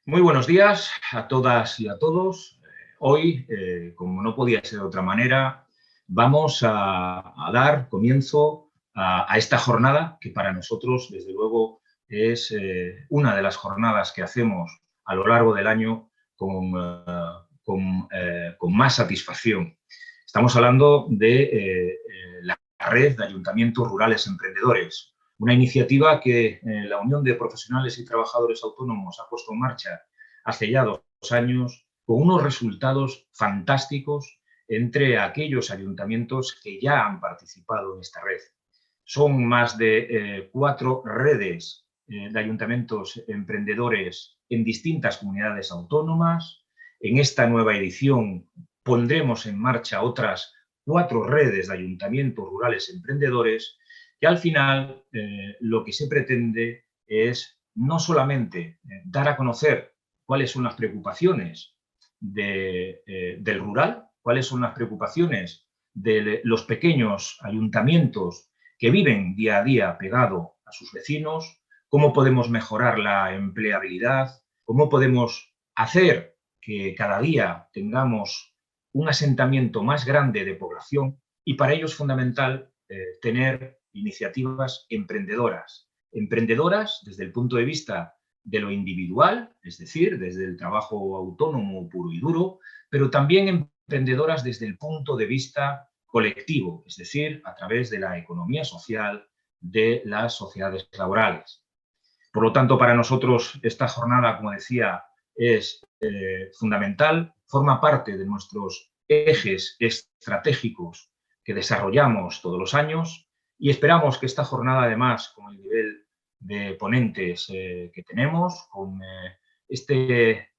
Muy buenos días a todas y a todos. Hoy, como no podía ser de otra manera, vamos a dar comienzo a esta jornada que para nosotros, desde luego, es una de las jornadas que hacemos a lo largo del año con más satisfacción. Estamos hablando de la red de ayuntamientos rurales emprendedores, una iniciativa que la Unión de Profesionales y Trabajadores Autónomos ha puesto en marcha hace ya 2 años, con unos resultados fantásticos entre aquellos ayuntamientos que ya han participado en esta red. Son más de 4 redes de ayuntamientos emprendedores en distintas comunidades autónomas. En esta nueva edición pondremos en marcha otras 4 redes de ayuntamientos rurales emprendedores y al final lo que se pretende es no solamente dar a conocer cuáles son las preocupaciones del rural, cuáles son las preocupaciones de los pequeños ayuntamientos que viven día a día pegado a sus vecinos, cómo podemos mejorar la empleabilidad, cómo podemos hacer que cada día tengamos un asentamiento más grande de población, y para ello es fundamental tener iniciativas emprendedoras. Emprendedoras desde el punto de vista de lo individual, es decir, desde el trabajo autónomo puro y duro, pero también emprendedoras desde el punto de vista colectivo, es decir, a través de la economía social de las sociedades laborales. Por lo tanto, para nosotros esta jornada, como decía, es fundamental, forma parte de nuestros ejes estratégicos que desarrollamos todos los años y esperamos que esta jornada, además, con el nivel de ponentes que tenemos, con este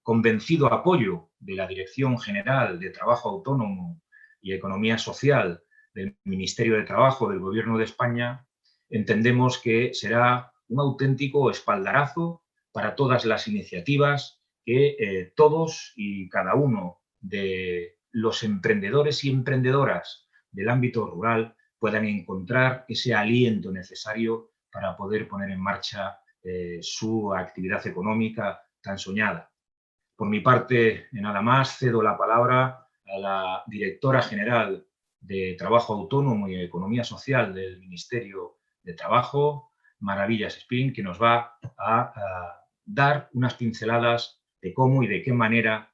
convencido apoyo de la Dirección General de Trabajo Autónomo y Economía Social del Ministerio de Trabajo del Gobierno de España, entendemos que será un auténtico espaldarazo para todas las iniciativas que todos y cada uno de los emprendedores y emprendedoras del ámbito rural puedan encontrar ese aliento necesario para poder poner en marcha su actividad económica tan soñada. Por mi parte, nada más, cedo la palabra a la directora general de Trabajo Autónomo y Economía Social del Ministerio de Trabajo, Maravillas Espín, que nos va a dar unas pinceladas de cómo y de qué manera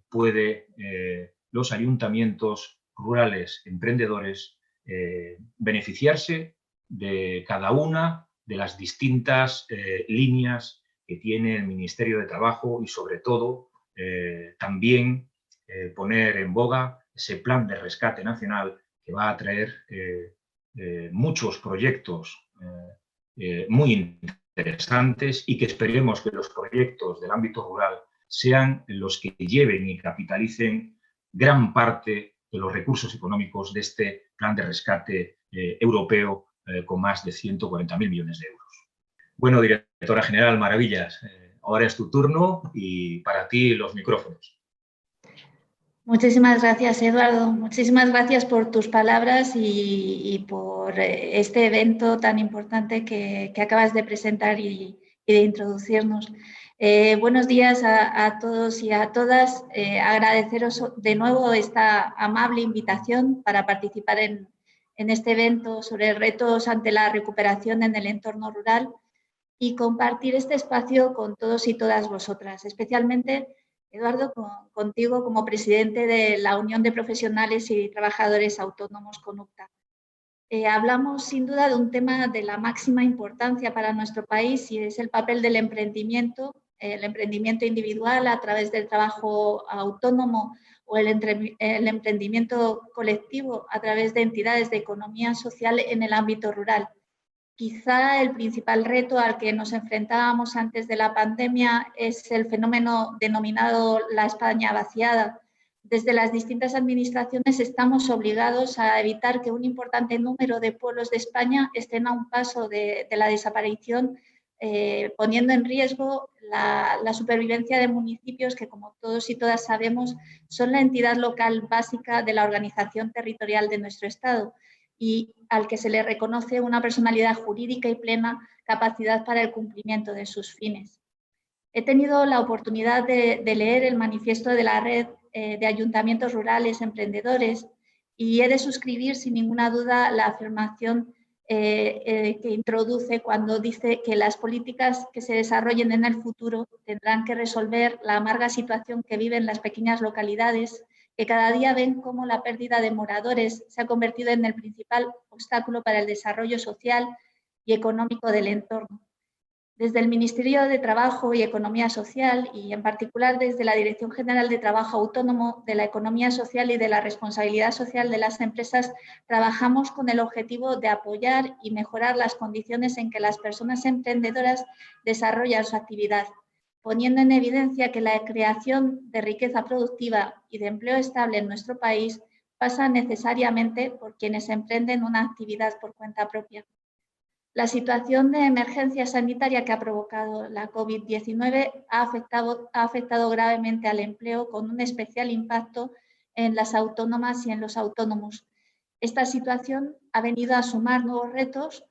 puede los ayuntamientos rurales emprendedores beneficiarse de cada una de las distintas líneas que tiene el Ministerio de Trabajo y, sobre todo, también poner en boga ese plan de rescate nacional que va a traer muchos proyectos muy interesantes y que esperemos que los proyectos del ámbito rural sean los que lleven y capitalicen gran parte de los recursos económicos de este plan de rescate europeo con más de 140.000 millones de euros. Bueno, directora general, Maravillas, ahora es tu turno y para ti los micrófonos. Muchísimas gracias, Eduardo. Muchísimas gracias por tus palabras y por este evento tan importante que acabas de presentar y de introducirnos. Buenos días a todos y a todas. Agradeceros de nuevo esta amable invitación para participar en este evento sobre retos ante la recuperación en el entorno rural y compartir este espacio con todos y todas vosotras, especialmente, Eduardo, contigo como presidente de la Unión de Profesionales y Trabajadores Autónomos CONUCTA. Hablamos sin duda de un tema de la máxima importancia para nuestro país y es el papel del emprendimiento individual a través del trabajo autónomo o el emprendimiento colectivo a través de entidades de economía social en el ámbito rural. Quizá el principal reto al que nos enfrentábamos antes de la pandemia es el fenómeno denominado la España vaciada. Desde las distintas administraciones estamos obligados a evitar que un importante número de pueblos de España estén a un paso de la desaparición, poniendo en riesgo la supervivencia de municipios que, como todos y todas sabemos, son la entidad local básica de la organización territorial de nuestro Estado y al que se le reconoce una personalidad jurídica y plena capacidad para el cumplimiento de sus fines. He tenido la oportunidad de leer el manifiesto de la Red de Ayuntamientos Rurales Emprendedores y he de suscribir sin ninguna duda la afirmación que introduce cuando dice que las políticas que se desarrollen en el futuro tendrán que resolver la amarga situación que viven las pequeñas localidades, que cada día ven cómo la pérdida de moradores se ha convertido en el principal obstáculo para el desarrollo social y económico del entorno. Desde el Ministerio de Trabajo y Economía Social y en particular desde la Dirección General de Trabajo Autónomo, de la Economía Social y de la Responsabilidad Social de las Empresas, trabajamos con el objetivo de apoyar y mejorar las condiciones en que las personas emprendedoras desarrollan su actividad, poniendo en evidencia que la creación de riqueza productiva y de empleo estable en nuestro país pasa necesariamente por quienes emprenden una actividad por cuenta propia. La situación de emergencia sanitaria que ha provocado la COVID-19 ha afectado gravemente al empleo, con un especial impacto en las autónomas y en los autónomos. Esta situación ha venido a sumar nuevos retos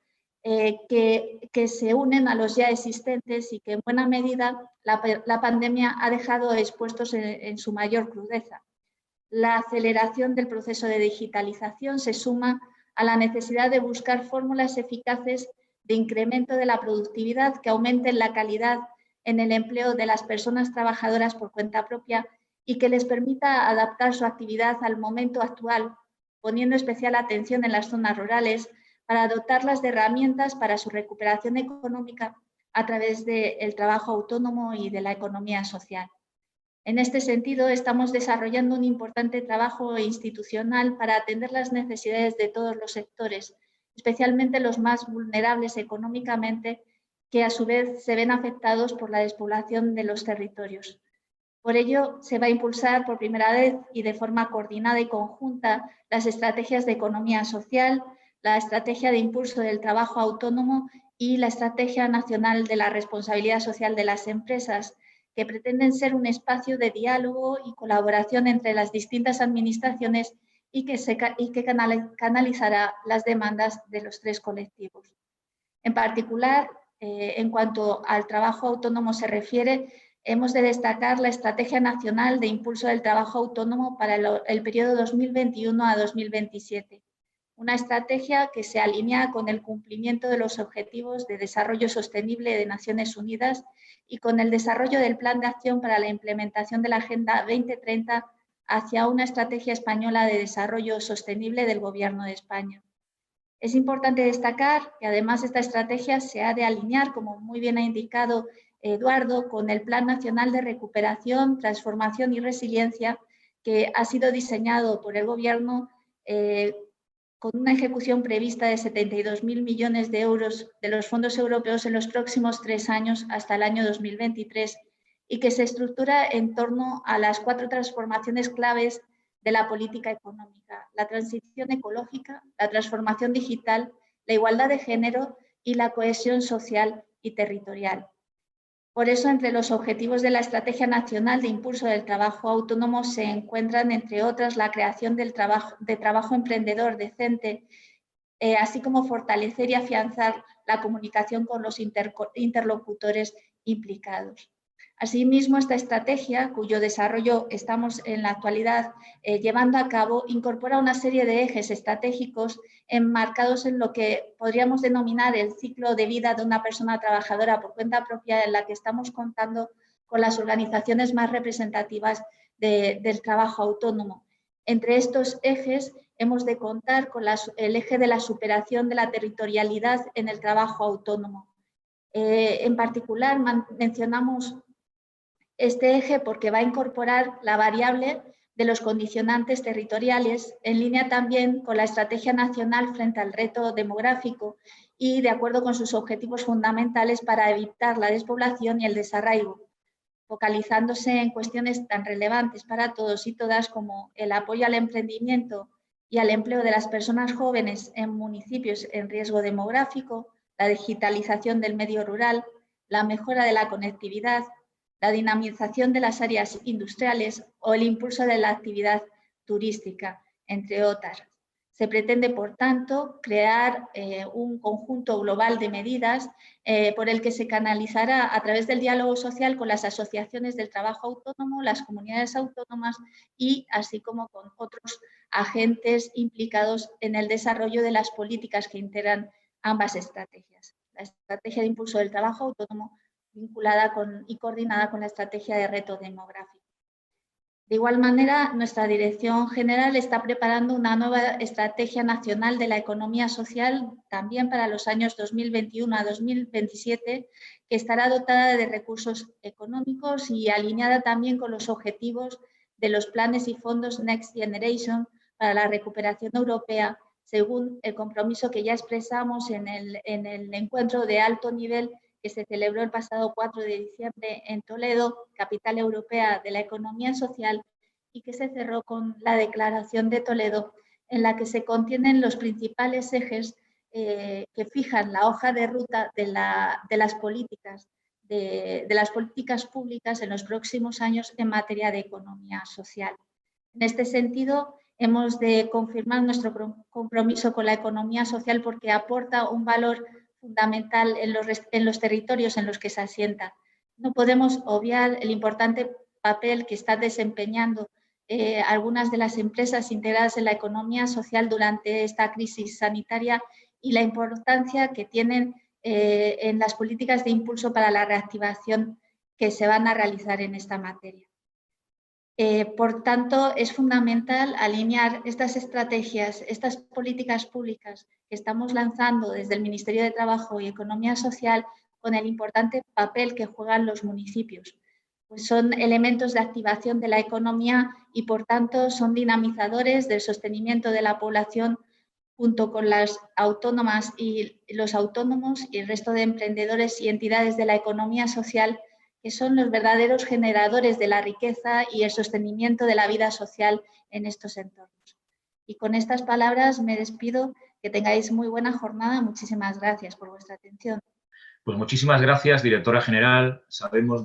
que se unen a los ya existentes y que en buena medida la pandemia ha dejado expuestos en su mayor crudeza. La aceleración del proceso de digitalización se suma a la necesidad de buscar fórmulas eficaces de incremento de la productividad que aumenten la calidad en el empleo de las personas trabajadoras por cuenta propia y que les permita adaptar su actividad al momento actual, poniendo especial atención en las zonas rurales para dotarlas de herramientas para su recuperación económica a través del trabajo autónomo y de la economía social. En este sentido, estamos desarrollando un importante trabajo institucional para atender las necesidades de todos los sectores, especialmente los más vulnerables económicamente, que a su vez se ven afectados por la despoblación de los territorios. Por ello, se va a impulsar por primera vez y de forma coordinada y conjunta las estrategias de economía social, la estrategia de impulso del trabajo autónomo y la Estrategia Nacional de la Responsabilidad Social de las Empresas, que pretenden ser un espacio de diálogo y colaboración entre las distintas administraciones y que canalizará las demandas de los tres colectivos. En particular, en cuanto al trabajo autónomo se refiere, hemos de destacar la Estrategia Nacional de Impulso del Trabajo Autónomo para el periodo 2021 a 2027. Una estrategia que se alinea con el cumplimiento de los Objetivos de Desarrollo Sostenible de Naciones Unidas y con el desarrollo del Plan de Acción para la implementación de la Agenda 2030 hacia una estrategia española de desarrollo sostenible del Gobierno de España. Es importante destacar que además esta estrategia se ha de alinear, como muy bien ha indicado Eduardo, con el Plan Nacional de Recuperación, Transformación y Resiliencia, que ha sido diseñado por el Gobierno con una ejecución prevista de 72.000 millones de euros de los fondos europeos en los próximos 3 años hasta el año 2023 y que se estructura en torno a las 4 transformaciones claves de la política económica: la transición ecológica, la transformación digital, la igualdad de género y la cohesión social y territorial. Por eso, entre los objetivos de la Estrategia Nacional de Impulso del Trabajo Autónomo se encuentran, entre otras, la creación de trabajo emprendedor decente, así como fortalecer y afianzar la comunicación con los interlocutores implicados. Asimismo, esta estrategia, cuyo desarrollo estamos en la actualidad llevando a cabo, incorpora una serie de ejes estratégicos enmarcados en lo que podríamos denominar el ciclo de vida de una persona trabajadora por cuenta propia, en la que estamos contando con las organizaciones más representativas del trabajo autónomo. Entre estos ejes hemos de contar con el eje de la superación de la territorialidad en el trabajo autónomo. En particular, mencionamos este eje porque va a incorporar la variable de los condicionantes territoriales, en línea también con la Estrategia Nacional frente al reto demográfico y de acuerdo con sus objetivos fundamentales para evitar la despoblación y el desarraigo, focalizándose en cuestiones tan relevantes para todos y todas como el apoyo al emprendimiento y al empleo de las personas jóvenes en municipios en riesgo demográfico, la digitalización del medio rural, la mejora de la conectividad, la dinamización de las áreas industriales o el impulso de la actividad turística, entre otras. Se pretende, por tanto, crear un conjunto global de medidas por el que se canalizará a través del diálogo social con las asociaciones del trabajo autónomo, las comunidades autónomas y así como con otros agentes implicados en el desarrollo de las políticas que integran ambas estrategias. La estrategia de impulso del trabajo autónomo vinculada y coordinada con la estrategia de reto demográfico. De igual manera, nuestra Dirección General está preparando una nueva Estrategia Nacional de la Economía Social también para los años 2021 a 2027, que estará dotada de recursos económicos y alineada también con los objetivos de los planes y fondos Next Generation para la recuperación europea, según el compromiso que ya expresamos en el encuentro de alto nivel que se celebró el pasado 4 de diciembre en Toledo, capital europea de la economía social, y que se cerró con la Declaración de Toledo, en la que se contienen los principales ejes que fijan la hoja de ruta de las políticas públicas en los próximos años en materia de economía social. En este sentido, hemos de confirmar nuestro compromiso con la economía social porque aporta un valor fundamental en los territorios en los que se asienta. No podemos obviar el importante papel que están desempeñando algunas de las empresas integradas en la economía social durante esta crisis sanitaria y la importancia que tienen en las políticas de impulso para la reactivación que se van a realizar en esta materia. Por tanto, es fundamental alinear estas estrategias, estas políticas públicas que estamos lanzando desde el Ministerio de Trabajo y Economía Social con el importante papel que juegan los municipios. Pues son elementos de activación de la economía y, por tanto, son dinamizadores del sostenimiento de la población junto con las autónomas y los autónomos y el resto de emprendedores y entidades de la economía social que son los verdaderos generadores de la riqueza y el sostenimiento de la vida social en estos entornos. Y con estas palabras me despido, que tengáis muy buena jornada. Muchísimas gracias por vuestra atención. Pues muchísimas gracias, directora general. Sabemos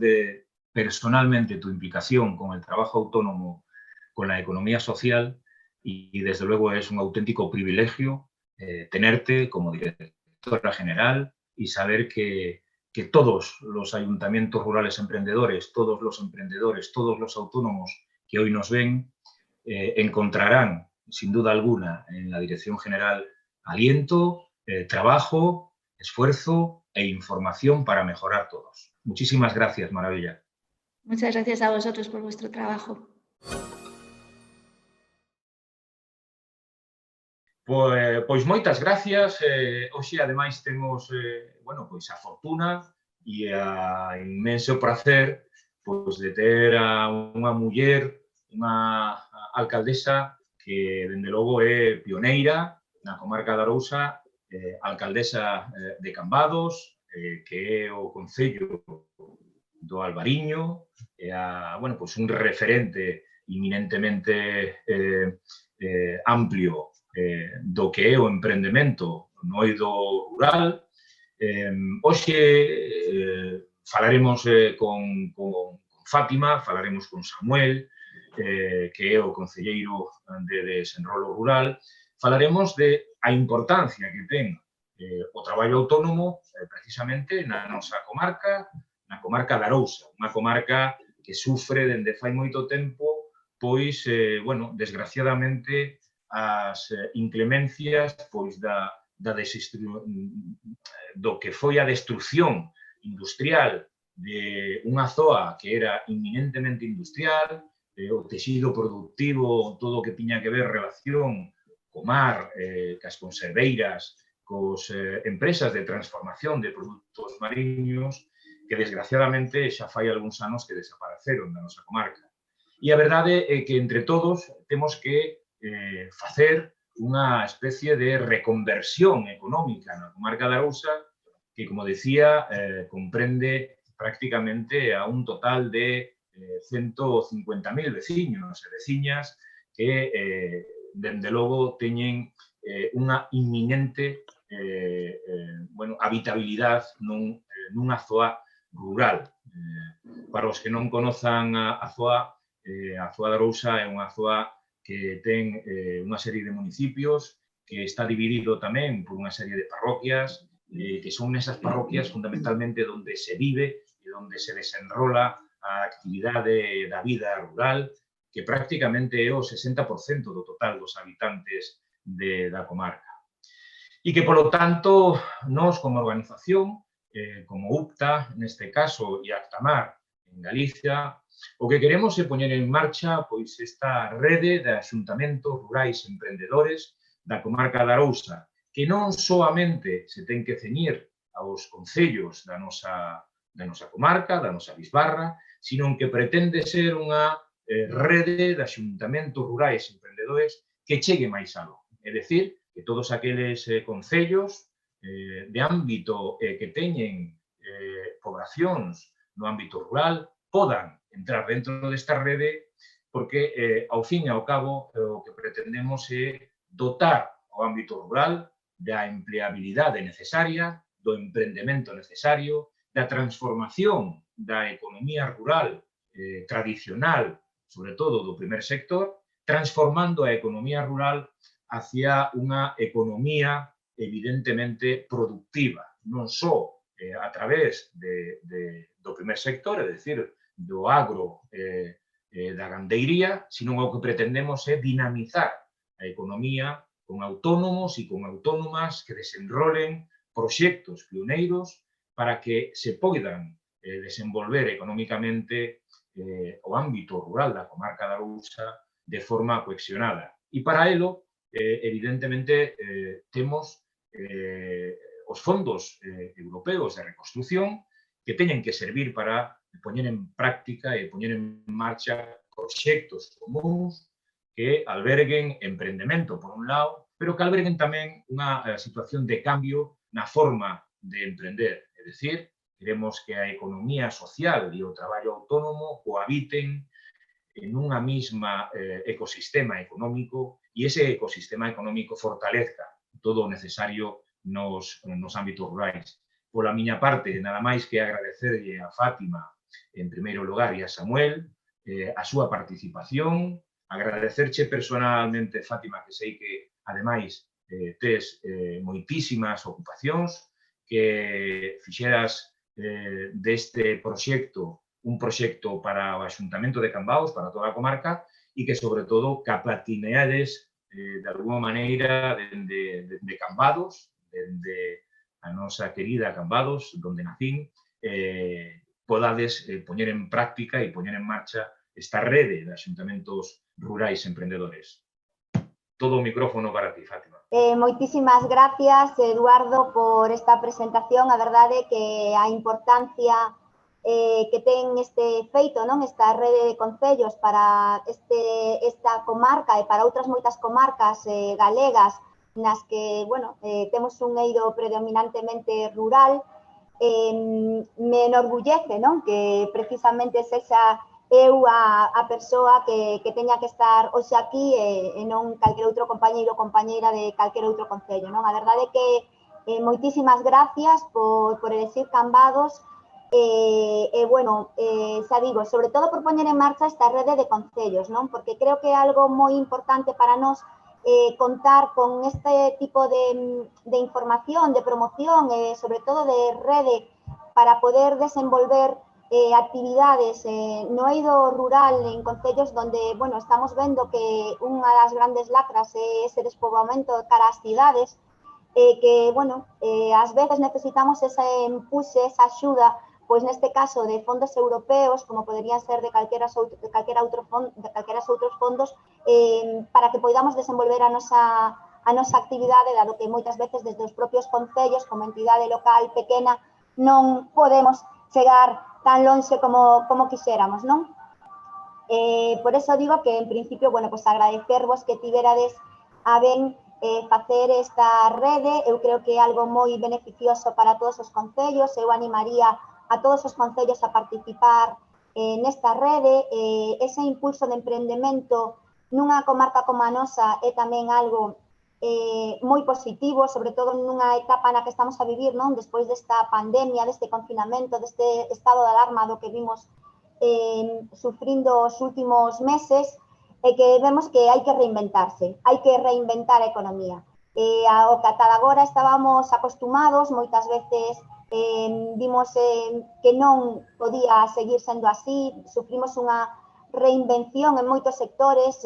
personalmente tu implicación con el trabajo autónomo, con la economía social y desde luego es un auténtico privilegio tenerte como directora general y saber que todos los ayuntamientos rurales emprendedores, todos los emprendedores, todos los autónomos que hoy nos ven, encontrarán, sin duda alguna, en la Dirección General aliento, trabajo, esfuerzo e información para mejorar todos. Muchísimas gracias, Maravilla. Muchas gracias a vosotros por vuestro trabajo. Pois moitas gracias. Hoxe, ademais, temos pois a fortuna e a inmenso prazer pois, de ter a unha muller, unha alcaldesa que, dende logo, é pioneira na comarca da Arousa, alcaldesa de Cambados, que é o Concello do Albariño, é pois un referente eminentemente amplio do que é o emprendemento no eido rural. Hoxe falaremos con Fátima, falaremos con Samuel, que é o concelleiro de Desenrolo Rural. Falaremos de a importancia que ten o traballo autónomo precisamente na nosa comarca, na comarca da Arousa, unha comarca que sufre dende fai moito tempo, pois, desgraciadamente, as inclemencias pois, do que foi a destrucción industrial de unha zoa que era inminentemente industrial, o texido productivo, todo o que tiña que ver relación co mar, cas conserveiras, cos empresas de transformación de produtos mariños, que desgraciadamente xa fai algúns anos que desapareceron da nosa comarca. E a verdade é que entre todos temos que facer unha especie de reconversión económica na comarca da Arousa que, como decía, comprende prácticamente a un total de 150.000 veciños e veciñas que, dende logo, teñen unha inminente habitabilidade nunha zoa rural. Para os que non conozan a zoa da Arousa é unha zoa que ten unha serie de municipios que está dividido tamén por unha serie de parroquias, que son esas parroquias fundamentalmente onde se vive e onde se desenrola a actividade da vida rural, que prácticamente é o 60% do total dos habitantes da comarca. E que, polo tanto, nós como organización, como UPTA, neste caso, e Actamar, en Galicia, o que queremos é poñer en marcha pois esta rede de axuntamentos rurais emprendedores da comarca da Arousa, que non soamente se ten que ceñir aos concellos da nosa comarca, da nosa bisbarra, sino que pretende ser unha rede de axuntamentos rurais emprendedores que chegue máis aló. É dicir, que todos aqueles concellos de ámbito que teñen poboacións no ámbito rural podan entrar dentro desta rede, porque, ao fin e ao cabo, o que pretendemos é dotar o ámbito rural da empleabilidade necesaria, do emprendemento necesario, da transformación da economía rural tradicional, sobre todo do primer sector, transformando a economía rural hacia unha economía evidentemente productiva, non só a través do primer sector, é dicir, do agro da gandeiría, sino o que pretendemos é dinamizar a economía con autónomos e con autónomas que desenrolen proxectos pioneiros para que se poidan desenvolver económicamente o ámbito rural da comarca da Arousa de forma cohesionada. E para ello, evidentemente, temos os fondos europeos de reconstrucción que teñen que servir para poñer en práctica e poñer en marcha proxectos comuns que alberguen emprendemento, por un lado, pero que alberguen tamén unha situación de cambio na forma de emprender. É dicir, queremos que a economía social e o traballo autónomo cohabiten en unha mesma ecosistema económico e ese ecosistema económico fortalezca todo o necesario nos ámbitos rurais. Pola miña parte, nada máis que agradecerlle a Fátima, en primeiro lugar, e a Samuel, a súa participación, agradecerche personalmente, Fátima, que sei que, ademais, tes moitísimas ocupacións, que fixeras deste proxecto un proxecto para o Axuntamento de Cambados, para toda a comarca, e que, sobre todo, capatineades de alguma maneira de Cambados, dende a nosa querida Cambados, donde nacín, podades poñer en práctica e poñer en marcha esta rede de axuntamentos rurais emprendedores. Todo o micrófono para ti, Fátima. Moitísimas gracias, Eduardo, por esta presentación. A verdade que a importancia que ten este feito, non, esta rede de concellos para esta comarca e para outras moitas comarcas galegas nas que, bueno, temos un eido predominantemente rural, me enorgullece, non, que precisamente sexa eu a persoa que teña que estar hoxe aquí e non calquer outro compañeiro ou compañeira de calquer outro concello, non? A verdade é que moitísimas gracias por elegir Cambados bueno, xa digo, sobre todo por poñer en marcha esta rede de concellos, non? Porque creo que é algo moi importante para nós contar con este tipo de información, de promoción e sobre todo de rede para poder desenvolver actividades no eido rural en concellos donde, bueno, estamos vendo que unha das grandes lacras é ese despoboamento cara ás cidades que, bueno, ás veces necesitamos ese empuxe, esa axuda, pois neste caso de fondos europeos, como poderían ser de calquera outros fondos, para que poidamos desenvolver a nosa actividade, dado que moitas veces desde os propios concellos, como entidade local pequena, non podemos chegar tan lonxe como quixéramos, non? Por eso digo que, en principio, bueno, pues agradecervos que tiverades a ben facer esta rede. Eu creo que é algo moi beneficioso para todos os concellos. Eu animaría a todos os concellos a participar nesta rede. Ese impulso de emprendemento nunha comarca como a nosa é tamén algo moi positivo, sobre todo nunha etapa na que estamos a vivir, non? Despois desta pandemia, deste confinamento, deste estado de alarma do que vimos sufrindo os últimos meses, e que vemos que hai que reinventarse, hai que reinventar a economía. Ao que ata agora estábamos acostumados, moitas veces vimos que non podía seguir sendo así, sufrimos unha reinvención en moitos sectores,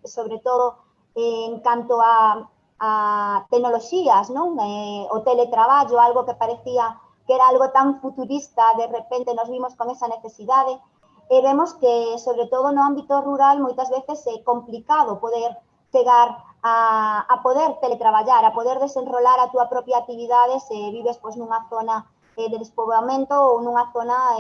sobre todo en canto a tecnoloxías, non? O teletraballo, algo que parecía que era algo tan futurista, de repente nos vimos con esa necesidade, e vemos que, sobre todo no ámbito rural, moitas veces é complicado poder chegar a poder teletraballar, a poder desenrolar a túa propia actividade se vives pois, nunha zona de despoboamento ou nunha zona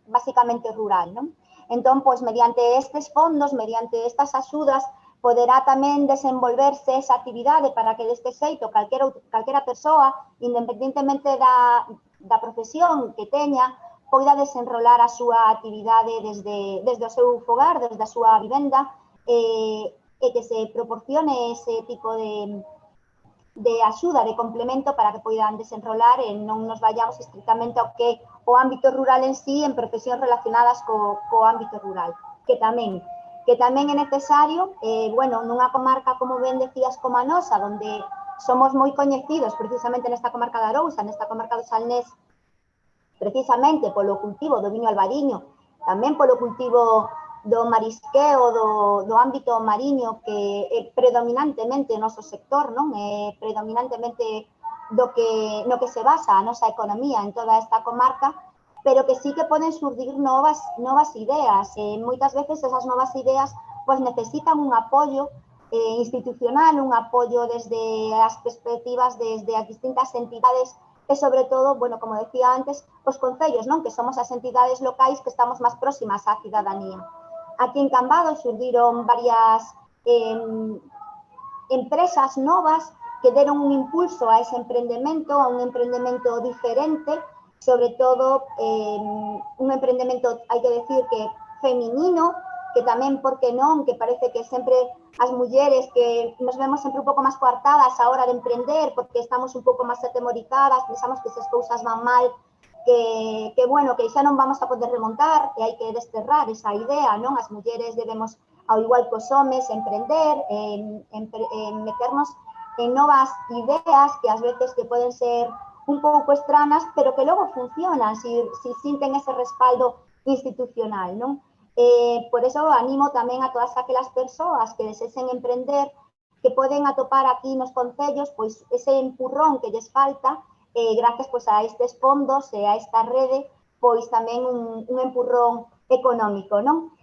básicamente rural, non? Entón, pois, mediante estes fondos, mediante estas axudas, poderá tamén desenvolverse esa actividade para que deste xeito calquera persoa, independentemente da profesión que teña, poida desenrolar a súa actividade desde o seu fogar, desde a súa vivenda, e que se proporcione ese tipo de axuda, de complemento para que poidan desenrolar e non nos vayamos estrictamente ao que o ámbito rural en sí, en profesións relacionadas co ámbito rural, que tamén é necesario, bueno, nunha comarca, como ben decías, como a nosa, onde somos moi coñecidos precisamente nesta comarca de Arousa, nesta comarca do Salnés, precisamente polo cultivo do viño albariño, tamén polo cultivo do marisqueo, do ámbito mariño, que é predominantemente o noso sector, non? É predominantemente no que se basa a nosa economía en toda esta comarca, pero que sí que poden surgir novas ideas. Moitas veces esas novas ideas pues, necesitan un apoio institucional, un apoio desde as perspectivas, desde as distintas entidades e, sobre todo, bueno, como decía antes, os concellos, non? Que somos as entidades locais que estamos máis próximas á cidadanía. Aquí en Cambados surgiron varias empresas novas que deron un impulso a ese emprendemento, a un emprendemento diferente, sobre todo un emprendemento, hai que decir, que feminino, que tamén, por que non, que parece que sempre as mulleres que nos vemos sempre un pouco máis coartadas a hora de emprender, porque estamos un pouco máis atemorizadas, pensamos que se as cousas van mal, que bueno, que xa non vamos a poder remontar e hai que desterrar esa idea, non? As mulleres debemos, ao igual que os homes, emprender, meternos en novas ideas que ás veces que poden ser un pouco extranas, pero que logo funcionan, si sinten ese respaldo institucional, non? Por eso animo tamén a todas aquelas persoas que desexen emprender, que poden atopar aquí nos concellos pois ese empurrón que lles falta, gracias pois, a estes fondos e a esta rede, pois tamén un empurrón económico, non?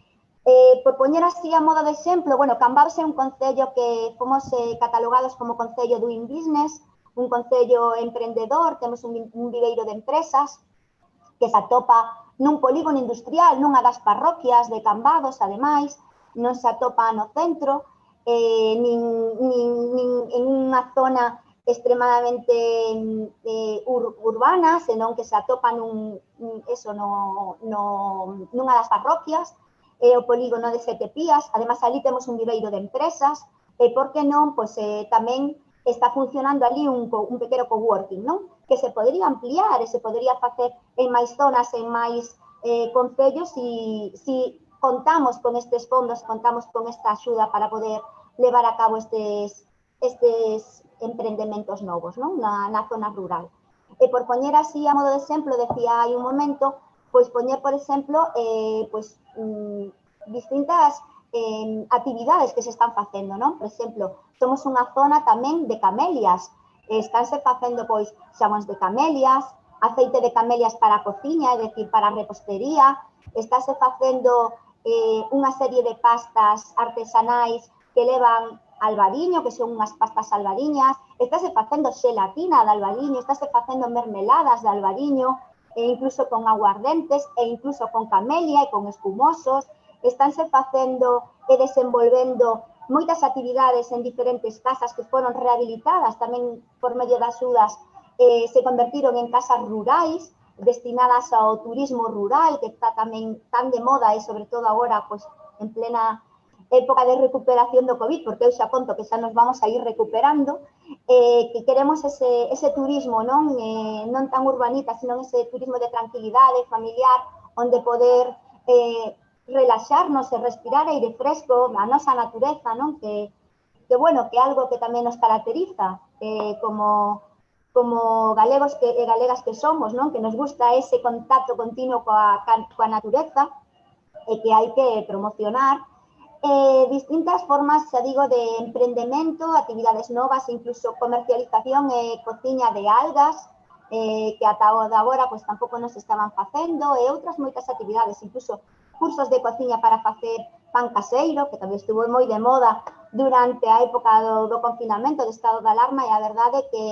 Por poñer así a modo de exemplo, bueno, Cambados é un concello que fomos catalogados como concello doing business, un concello emprendedor, temos un viveiro de empresas que se atopa nun polígono industrial, nunha das parroquias de Cambados, ademais, non se atopa no centro, nin en unha zona extremadamente urbana, senón que se atopa nunha das parroquias, o polígono de Sete Pías. Además, ali temos un viveiro de empresas, e por que non, pois tamén está funcionando ali un pequeno coworking, non? Que se podría ampliar e se podría facer en máis zonas, en máis concellos, si contamos con estes fondos, contamos con esta axuda para poder levar a cabo estes emprendementos novos, non? Na zona rural. E por poñer así a modo de exemplo, decía hai un momento, pois poñer, por exemplo, distintas actividades que se están facendo, non? Por exemplo, somos unha zona tamén de camelias, estánse facendo, pois, xamóns de camelias, aceite de camelias para a cociña, é dicir, para a repostería, estáse facendo unha serie de pastas artesanais que levan albariño, que son unhas pastas albariñas, estáse facendo xelatina de albariño, estáse facendo mermeladas de albariño, e incluso con aguardentes, e incluso con camelia e con espumosos, estánse facendo e desenvolvendo moitas actividades en diferentes casas que foron rehabilitadas tamén por medio das axudas, se convertiron en casas rurais destinadas ao turismo rural, que está tamén tan de moda e sobre todo agora, pois, en plena época de recuperación do COVID, porque eu xa conto que xa nos vamos a ir recuperando, que queremos ese turismo non tan urbanita, sino ese turismo de tranquilidade familiar, onde poder relaxarnos e respirar aire fresco, a nosa natureza, non? Que bueno, que algo que tamén nos caracteriza como galegos e galegas que somos, non? Que nos gusta ese contacto continuo coa natureza e que hai que promocionar distintas formas, xa digo, de emprendemento, actividades novas, incluso comercialización e cociña de algas, que ata agora pues, tampouco nos estaban facendo, e outras moitas actividades, incluso cursos de cociña para facer pan caseiro, que tamén estuvo moi de moda durante a época do confinamento, do estado de alarma, e a verdade que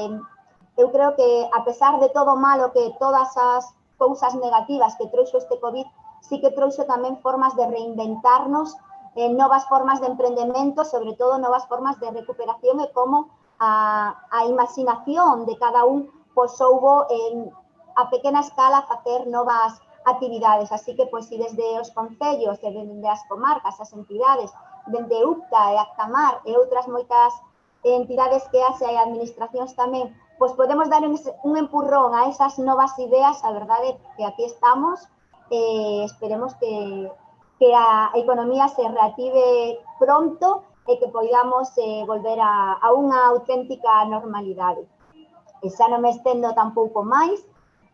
eu creo que, a pesar de todo o malo, que todas as cousas negativas que trouxo este COVID, sí que trouxo tamén formas de reinventarnos, novas formas de emprendemento, sobre todo novas formas de recuperación e como a imaginación de cada un pois soubo a pequena escala facer novas actividades. Así que, pois, si desde os concellos e desde as comarcas, as entidades, dende UCTA e Actamar e outras moitas entidades que haxe e administracións tamén, pois podemos dar un empurrón a esas novas ideas, a verdade que aquí estamos, esperemos que a economía se reactive pronto e que podamos volver a unha auténtica normalidade. E xa non me estendo tampouco máis,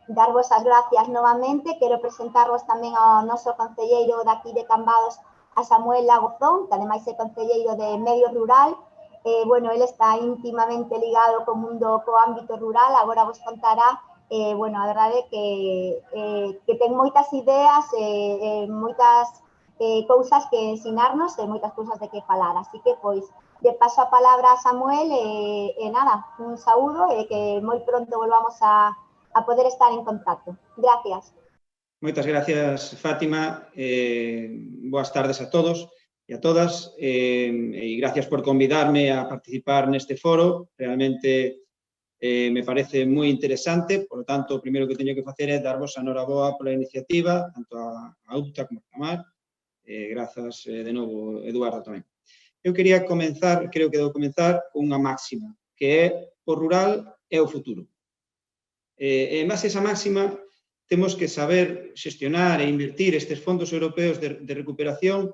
darvos as gracias novamente, quero presentarvos tamén ao noso concelleiro daqui de Cambados, a Samuel Lagozón, que ademais é concelleiro de Medio Rural. Bueno, ele está íntimamente ligado co mundo, co ámbito rural, agora vos contará. Bueno, a verdade que ten moitas ideas, moitas cousas que ensinarnos e moitas cousas de que falar. Así que, pois, de paso a palabra a Samuel e nada, un saúdo e que moi pronto volvamos a poder estar en contacto. Gracias. Moitas gracias, Fátima. Boas tardes a todos e a todas. E gracias por convidarme a participar neste foro. Realmente me parece moi interesante. Por lo tanto, o primeiro que teño que facer é darvos a noraboa pola iniciativa, tanto a UCTA como a Actamar. Grazas de novo, Eduardo, tamén. Eu quería comenzar, creo que debo comenzar, con unha máxima, que é o rural é o futuro. En base a esa máxima, temos que saber xestionar e invertir estes fondos europeos de recuperación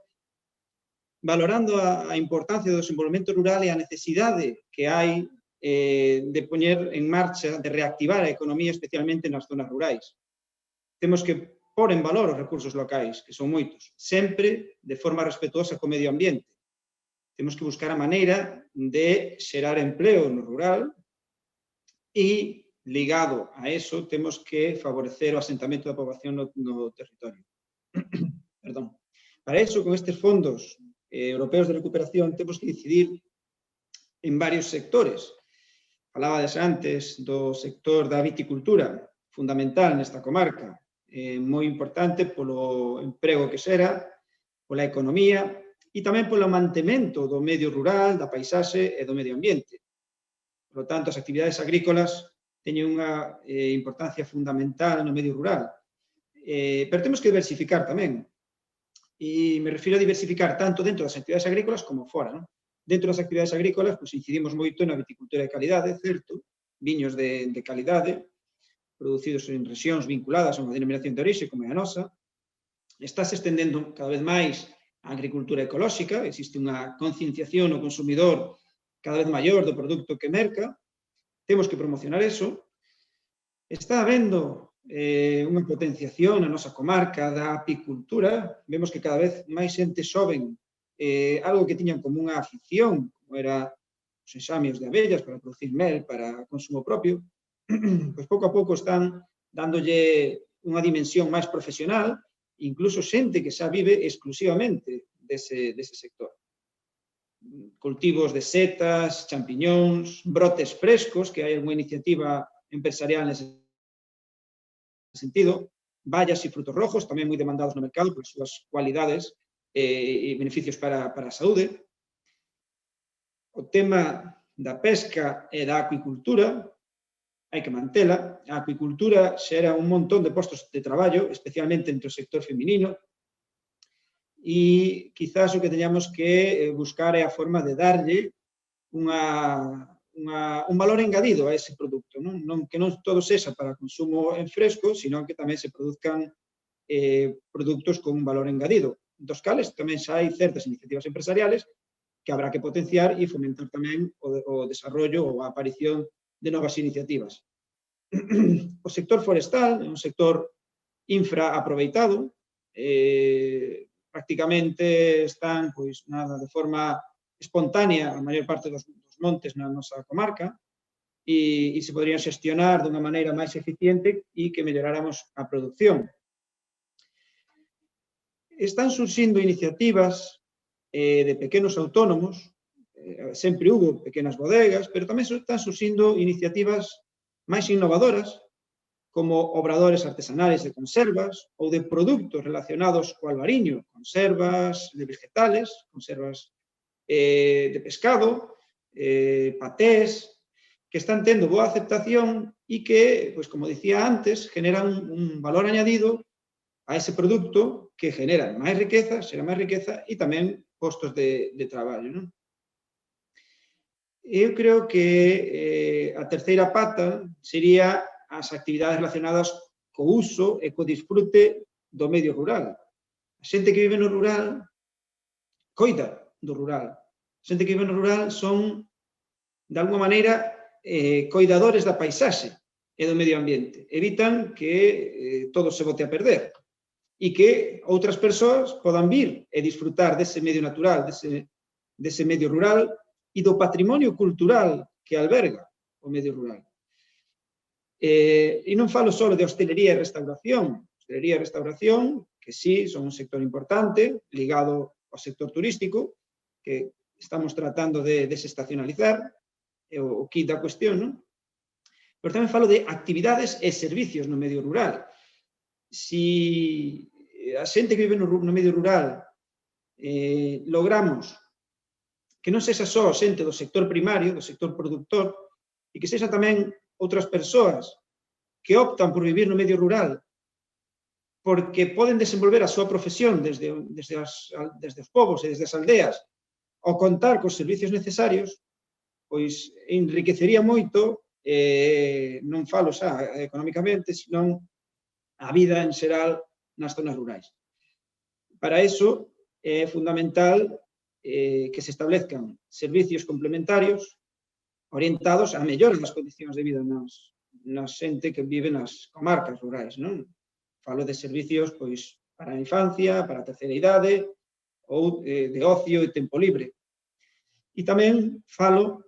valorando a importancia do desenvolvemento rural e a necesidade que hai de poñer en marcha, de reactivar a economía, especialmente nas zonas rurais. Temos que pôr en valor os recursos locais, que son moitos, sempre de forma respetuosa co medio ambiente. Temos que buscar a maneira de xerar empleo no rural e, ligado a eso, temos que favorecer o asentamento da poboación no territorio. Perdón. Para eso, con estes fondos europeos de recuperación, temos que incidir en varios sectores. Falabades antes do sector da viticultura, fundamental nesta comarca, moi importante polo emprego que xera, pola economía e tamén polo mantemento do medio rural, da paisaxe e do medio ambiente. Por lo tanto, as actividades agrícolas teñen unha importancia fundamental no medio rural. Pero temos que diversificar tamén. E me refiro a diversificar tanto dentro das actividades agrícolas como fora. Dentro das actividades agrícolas, pues, incidimos moito na viticultura de calidade, certo? Viños de calidade, producidos en rexións vinculadas a unha denominación de orixe, como é a nosa. Está se estendendo cada vez máis a agricultura ecolóxica, existe unha concienciación no consumidor cada vez maior do produto que merca, temos que promocionar eso. Está habendo unha potenciación na nosa comarca da apicultura, vemos que cada vez máis xente xoven, algo que tiñan como unha afición, como era os examios de abellas para producir mel para consumo propio, pois pouco a pouco están dándolle unha dimensión máis profesional, incluso xente que xa vive exclusivamente dese sector. Cultivos de setas, champiñóns, brotes frescos, que hai unha iniciativa empresarial nese sentido, bayas e frutos rojos, tamén moi demandados no mercado por súas cualidades e beneficios para a saúde. O tema da pesca e da acuicultura, hai que mantela. A acuicultura xera un montón de postos de traballo, especialmente entre o sector feminino, e quizás o que teñamos que buscar é a forma de darlle un valor engadido a ese produto, que non todo sexa para consumo en fresco, sino que tamén se produzcan produtos con un valor engadido, dos cales tamén xa hai certas iniciativas empresariales que habrá que potenciar e fomentar tamén o desarrollo ou a aparición de novas iniciativas. O sector forestal é un sector infraaproveitado, prácticamente están pois, de forma espontánea a maior parte dos montes na nosa comarca e se poderían xestionar dunha maneira máis eficiente e que melloráramos a produción. Están surxindo iniciativas de pequenos autónomos, sempre hubo pequenas bodegas, pero tamén están surxindo iniciativas máis innovadoras, como obradores artesanales de conservas ou de produtos relacionados co albariño, conservas de vegetales, conservas de pescado, patés, que están tendo boa aceptación e que, pois, como dicía antes, generan un valor añadido a ese produto que genera máis riqueza, e tamén postos de traballo, non? Eu creo que a terceira pata sería as actividades relacionadas co uso e co disfrute do medio rural. A xente que vive no rural coida do rural. A xente que vive no rural son, de alguma maneira, coidadores da paisaxe e do medio ambiente. Evitan que todo se bote a perder e que outras persoas podan vir e disfrutar dese medio natural, dese medio rural e do patrimonio cultural que alberga o medio rural. E non falo só de hostelería e restauración. Hostelería e restauración, que sí, son un sector importante, ligado ao sector turístico, que estamos tratando de desestacionalizar, é o kit da cuestión, non? Pero tamén falo de actividades e servicios no medio rural. Si a xente que vive no medio rural logramos que non sexa só xente do sector primario, do sector productor, e que sexa tamén outras persoas que optan por vivir no medio rural porque poden desenvolver a súa profesión desde os povos e desde as aldeas ao contar cos servicios necesarios, pois enriquecería moito, non falo xa económicamente, senón a vida en xeral nas zonas rurais. Para iso é fundamental que se establezcan servicios complementarios orientados a mellora das condicións de vida na xente que vive nas comarcas rurais, non? Falo de servicios pois para a infancia, para a terceira idade ou de ocio e tempo libre. E tamén falo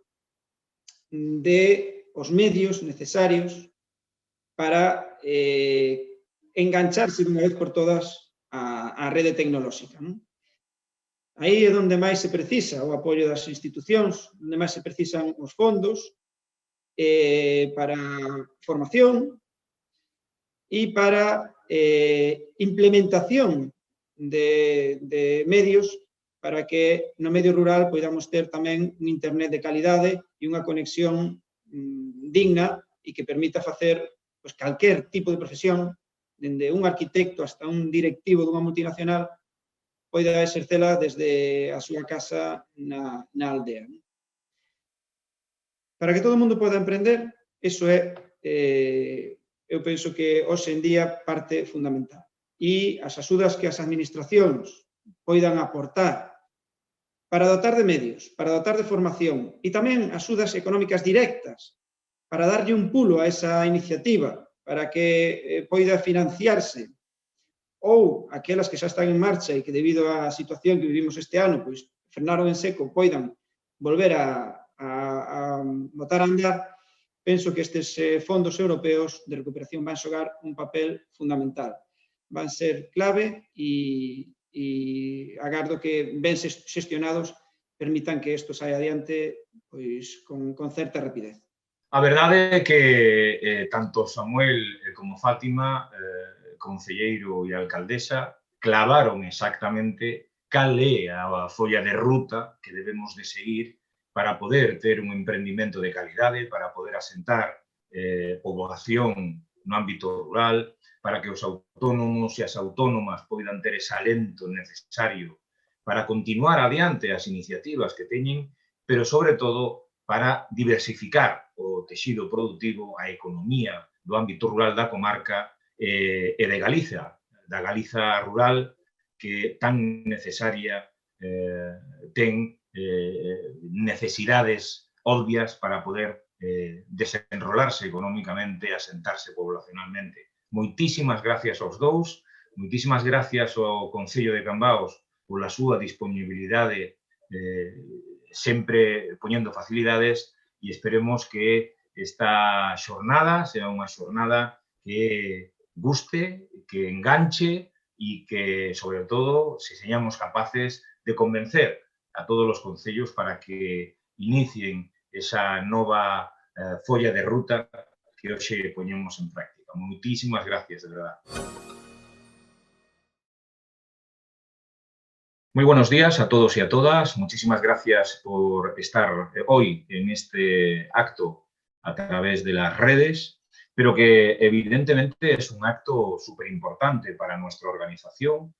de os medios necesarios para engancharse dunha vez por todas a rede tecnolóxica, non? Aí é onde máis se precisa o apoio das institucións, onde máis se precisan os fondos para formación e para implementación de medios para que no medio rural podamos ter tamén un internet de calidade e unha conexión digna e que permita facer calquer tipo de profesión, dende un arquitecto hasta un directivo dunha multinacional, poida exercela desde a súa casa na aldea. Para que todo o mundo poda emprender, iso é, eu penso que hoxe en día parte fundamental. E as axudas que as administracións poidan aportar para dotar de medios, para dotar de formación e tamén axudas económicas directas para darlle un pulo a esa iniciativa, para que poida financiarse ou aquelas que xa están en marcha e que debido á situación que vivimos este ano, pois frenaron en seco, poidan volver a botar a andar, penso que estes fondos europeos de recuperación van xogar un papel fundamental. Van ser clave e agardo que ben xestionados permitan que isto saia adiante pois con certa rapidez. A verdade é que tanto Samuel como Fátima, concelleiro e alcaldesa, clavaron exactamente cal é a folla de ruta que debemos de seguir para poder ter un emprendimento de calidade, para poder asentar poboación no ámbito rural, para que os autónomos e as autónomas poidan ter ese alento necesario para continuar adiante as iniciativas que teñen, pero sobre todo para diversificar o texido productivo, a economía do ámbito rural da comarca e de Galiza, da Galiza rural que tan necesaria ten necesidades obvias para poder desenrolarse económicamente, asentarse poblacionalmente. Moitísimas gracias aos dous, moitísimas gracias ao Concello de Cambaos pola súa disponibilidade, sempre poñendo facilidades, e esperemos que esta xornada sea unha xornada que guste, que enganche e que, sobre todo, se señamos capaces de convencer a todos os concellos para que inicien esa nova folla de ruta que hoxe poñemos en práctica. Moitísimas gracias, de verdad. Muy buenos días a todos y a todas. Muchísimas gracias por estar hoy en este acto a través de las redes, pero que evidentemente es un acto súper importante para nuestra organización,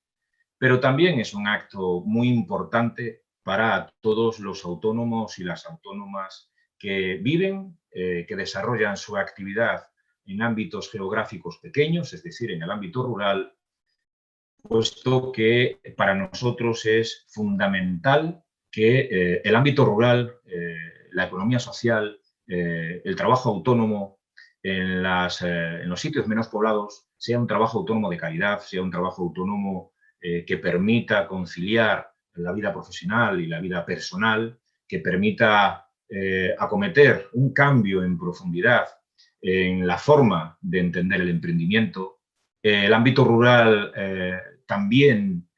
pero también es un acto muy importante para todos los autónomos y las autónomas que viven, que desarrollan su actividad en ámbitos geográficos pequeños, es decir, en el ámbito rural, puesto que para nosotros es fundamental que el ámbito rural, la economía social, el trabajo autónomo en los sitios menos poblados sea un trabajo autónomo de calidad, sea un trabajo autónomo que permita conciliar la vida profesional y la vida personal, que permita acometer un cambio en profundidad en la forma de entender el emprendimiento. El ámbito rural también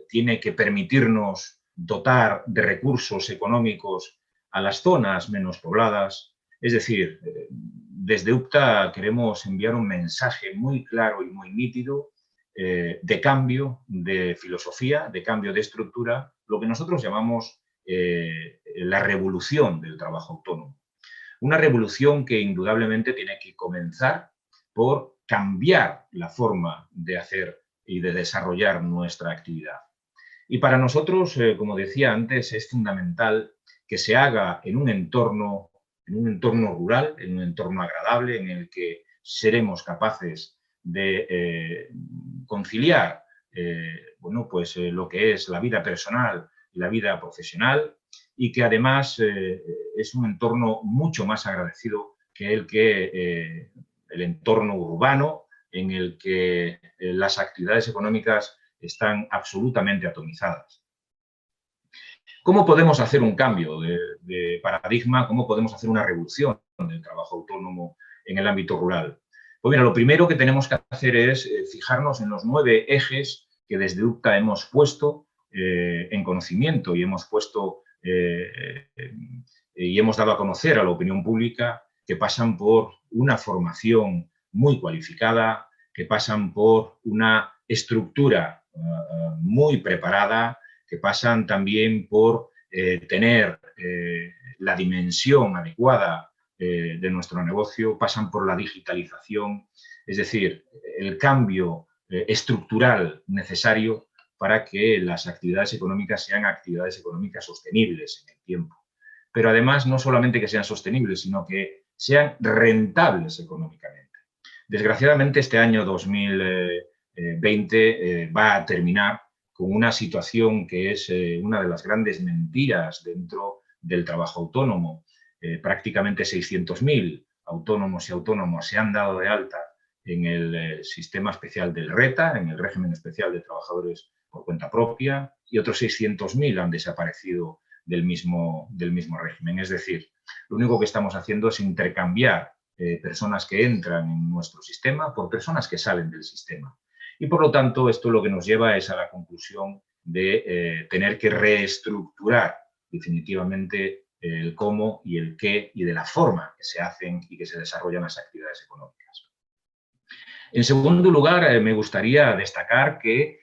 tiene que permitirnos dotar de recursos económicos a las zonas menos pobladas. Es decir, desde UPTA queremos enviar un mensaje muy claro y muy nítido de cambio de filosofía, de cambio de estructura, lo que nosotros llamamos la revolución del trabajo autónomo. Una revolución que indudablemente tiene que comenzar por cambiar la forma de hacer y de desarrollar nuestra actividad. Y para nosotros, como decía antes, es fundamental que se haga en un entorno rural, en un entorno agradable, en el que seremos capaces de conciliar bueno, pues, lo que es la vida personal y la vida profesional, y que además es un entorno mucho más agradecido que el entorno urbano, en el que las actividades económicas están absolutamente atomizadas. ¿Cómo podemos hacer un cambio de paradigma? ¿Cómo podemos hacer una revolución del trabajo autónomo en el ámbito rural? Pues mira, lo primero que tenemos que hacer es fijarnos en los 9 ejes que desde UPTA hemos puesto en conocimiento y hemos puesto y hemos dado a conocer a la opinión pública, que pasan por una formación muy cualificada, que pasan por una estructura muy preparada, que pasan también por tener la dimensión adecuada de nuestro negocio, pasan por la digitalización, es decir, el cambio estructural necesario para que las actividades económicas sean actividades económicas sostenibles en el tiempo. Pero además, no solamente que sean sostenibles, sino que sean rentables económicamente. Desgraciadamente, este año 2020 va a terminar con una situación que es una de las grandes mentiras dentro del trabajo autónomo. Prácticamente 600.000 autónomos y autónomas se han dado de alta en el sistema especial del RETA, en el régimen especial de trabajadores por cuenta propia, y otros 600.000 han desaparecido del mismo régimen. Es decir, lo único que estamos haciendo es intercambiar personas que entran en nuestro sistema por personas que salen del sistema. Y por lo tanto, esto lo que nos lleva es a la conclusión de tener que reestructurar definitivamente el cómo y el qué y de la forma que se hacen y que se desarrollan las actividades económicas. En segundo lugar, me gustaría destacar que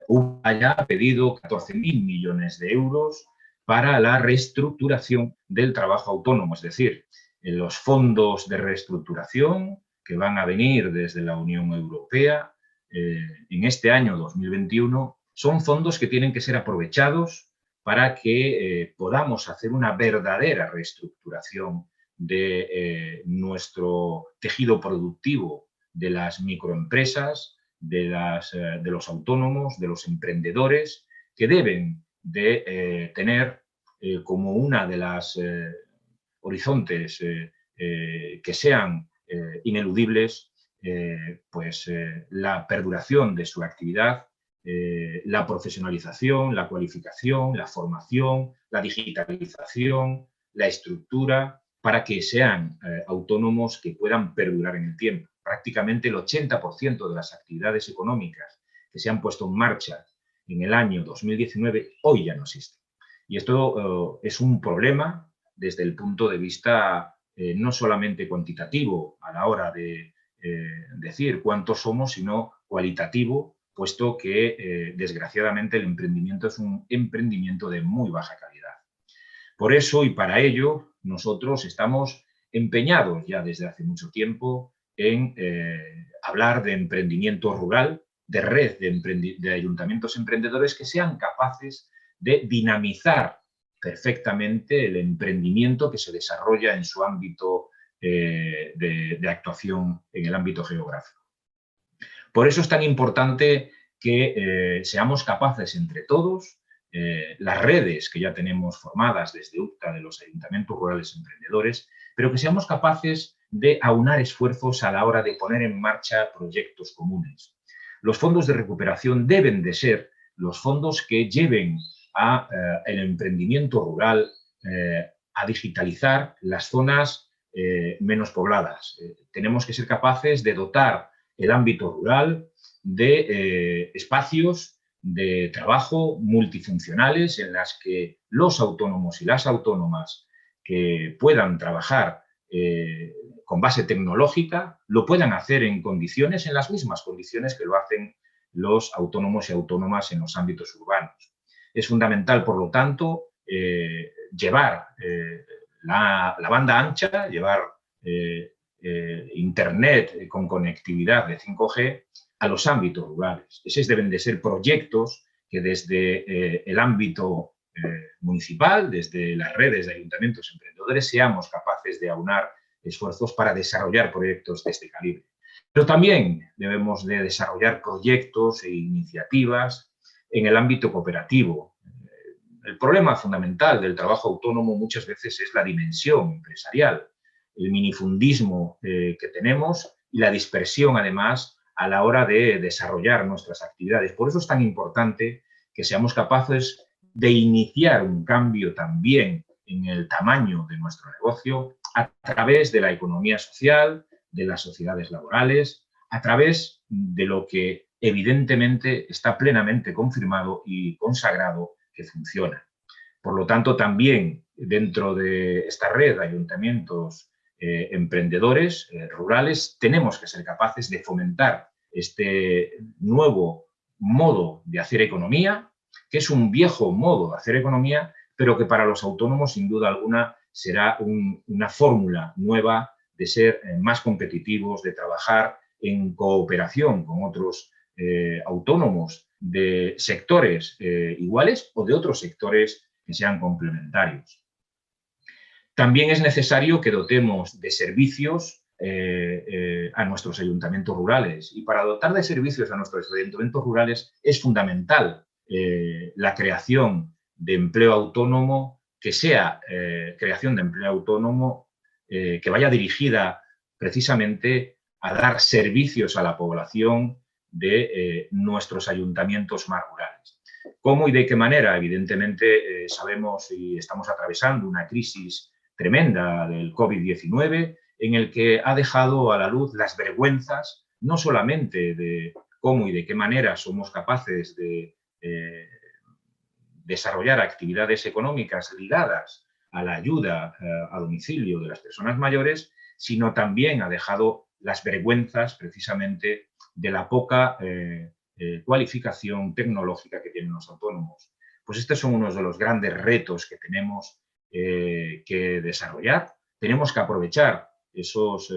UPTA ha pedido 14.000 millones de euros para la reestructuración del trabajo autónomo, es decir, en los fondos de reestructuración que van a venir desde la Unión Europea en este año 2021 son fondos que tienen que ser aprovechados para que podamos hacer una verdadera reestructuración de nuestro tejido productivo, de las microempresas, de los autónomos, de los emprendedores, que deben de tener como una de las horizontes que sean ineludibles, pues la perduración de su actividad, la profesionalización, la cualificación, la formación, la digitalización, la estructura, para que sean autónomos que puedan perdurar en el tiempo. Prácticamente el 80% de las actividades económicas que se han puesto en marcha en el año 2019 hoy ya no existen. Y esto es un problema desde el punto de vista no solamente cuantitativo a la hora de decir cuántos somos, sino cualitativo, puesto que desgraciadamente el emprendimiento es un emprendimiento de muy baja calidad. Por eso y para ello nosotros estamos empeñados ya desde hace mucho tiempo en hablar de emprendimiento rural, de red de ayuntamientos emprendedores que sean capaces de dinamizar perfectamente el emprendimiento que se desarrolla en su ámbito de actuación en el ámbito geográfico. Por eso es tan importante que seamos capaces entre todos, las redes que ya tenemos formadas desde UPTA de los ayuntamientos rurales emprendedores, pero que seamos capaces de aunar esfuerzos a la hora de poner en marcha proyectos comunes. Los fondos de recuperación deben de ser los fondos que lleven el emprendimiento rural a digitalizar las zonas menos pobladas. Tenemos que ser capaces de dotar el ámbito rural de espacios de trabajo multifuncionales en las que los autónomos y las autónomas que puedan trabajar con base tecnológica lo puedan hacer en las mismas condiciones que lo hacen los autónomos y autónomas en los ámbitos urbanos. Es fundamental, por lo tanto, llevar la banda ancha, llevar Internet con conectividad de 5G a los ámbitos rurales. Esos deben de ser proyectos que desde el ámbito municipal, desde las redes de ayuntamientos emprendedores, seamos capaces de aunar esfuerzos para desarrollar proyectos de este calibre. Pero también debemos de desarrollar proyectos e iniciativas en el ámbito cooperativo. El problema fundamental del trabajo autónomo muchas veces es la dimensión empresarial, el minifundismo que tenemos y la dispersión, además, a la hora de desarrollar nuestras actividades. Por eso es tan importante que seamos capaces de iniciar un cambio también en el tamaño de nuestro negocio a través de la economía social, de las sociedades laborales, a través de lo que evidentemente está plenamente confirmado y consagrado que funciona. Por lo tanto, también dentro de esta red de ayuntamientos emprendedores rurales tenemos que ser capaces de fomentar este nuevo modo de hacer economía, que es un viejo modo de hacer economía, pero que para los autónomos, sin duda alguna, será una fórmula nueva de ser más competitivos, de trabajar en cooperación con otros autónomos de sectores iguales o de otros sectores que sean complementarios. También es necesario que dotemos de servicios a nuestros ayuntamientos rurales. Y para dotar de servicios a nuestros ayuntamientos rurales es fundamental la creación de empleo autónomo, que sea creación de empleo autónomo que vaya dirigida precisamente a dar servicios a la población de nuestros ayuntamientos más rurales. ¿Cómo y de qué manera? Evidentemente sabemos y estamos atravesando una crisis tremenda del COVID-19 en el que ha dejado a la luz las vergüenzas, no solamente de cómo y de qué manera somos capaces de desarrollar actividades económicas ligadas a la ayuda a domicilio de las personas mayores, sino también ha dejado las vergüenzas precisamente de la poca cualificación tecnológica que tienen los autónomos. Pues estos son unos de los grandes retos que tenemos que desarrollar. Tenemos que aprovechar esos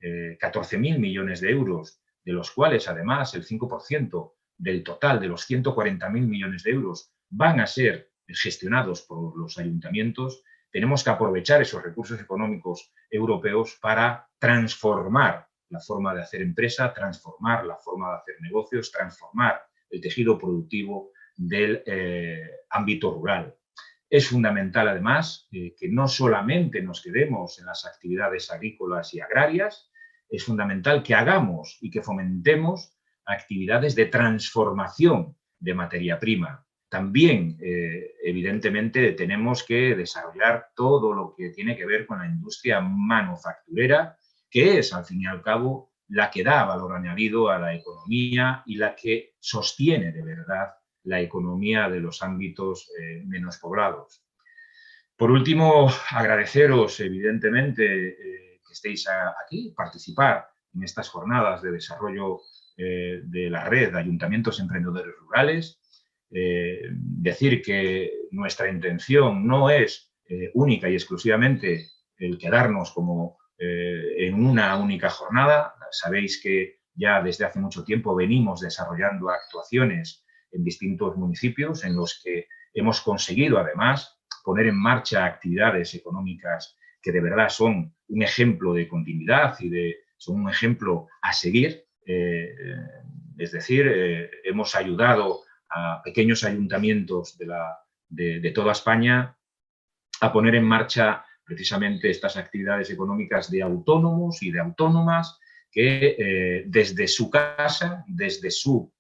14.000 millones de euros, de los cuales además el 5% del total de los 140.000 millones de euros van a ser gestionados por los ayuntamientos. Tenemos que aprovechar esos recursos económicos europeos para transformar la forma de hacer empresa, transformar la forma de hacer negocios, transformar el tejido productivo del ámbito rural. Es fundamental, además, que no solamente nos quedemos en las actividades agrícolas y agrarias, es fundamental que hagamos y que fomentemos actividades de transformación de materia prima. También, evidentemente, tenemos que desarrollar todo lo que tiene que ver con la industria manufacturera, que es, al fin y al cabo, la que da valor añadido a la economía y la que sostiene de verdad la economía de los ámbitos menos poblados. Por último, agradeceros, evidentemente, que estéis aquí, participar en estas jornadas de desarrollo de la red de ayuntamientos emprendedores rurales. Decir que nuestra intención no es única y exclusivamente el quedarnos como en una única jornada. Sabéis que ya desde hace mucho tiempo venimos desarrollando actuaciones en distintos municipios en los que hemos conseguido, además, poner en marcha actividades económicas que de verdad son un ejemplo de continuidad y son un ejemplo a seguir. Es decir, hemos ayudado a pequeños ayuntamientos de toda España a poner en marcha precisamente estas actividades económicas de autónomos y de autónomas que desde su casa, desde su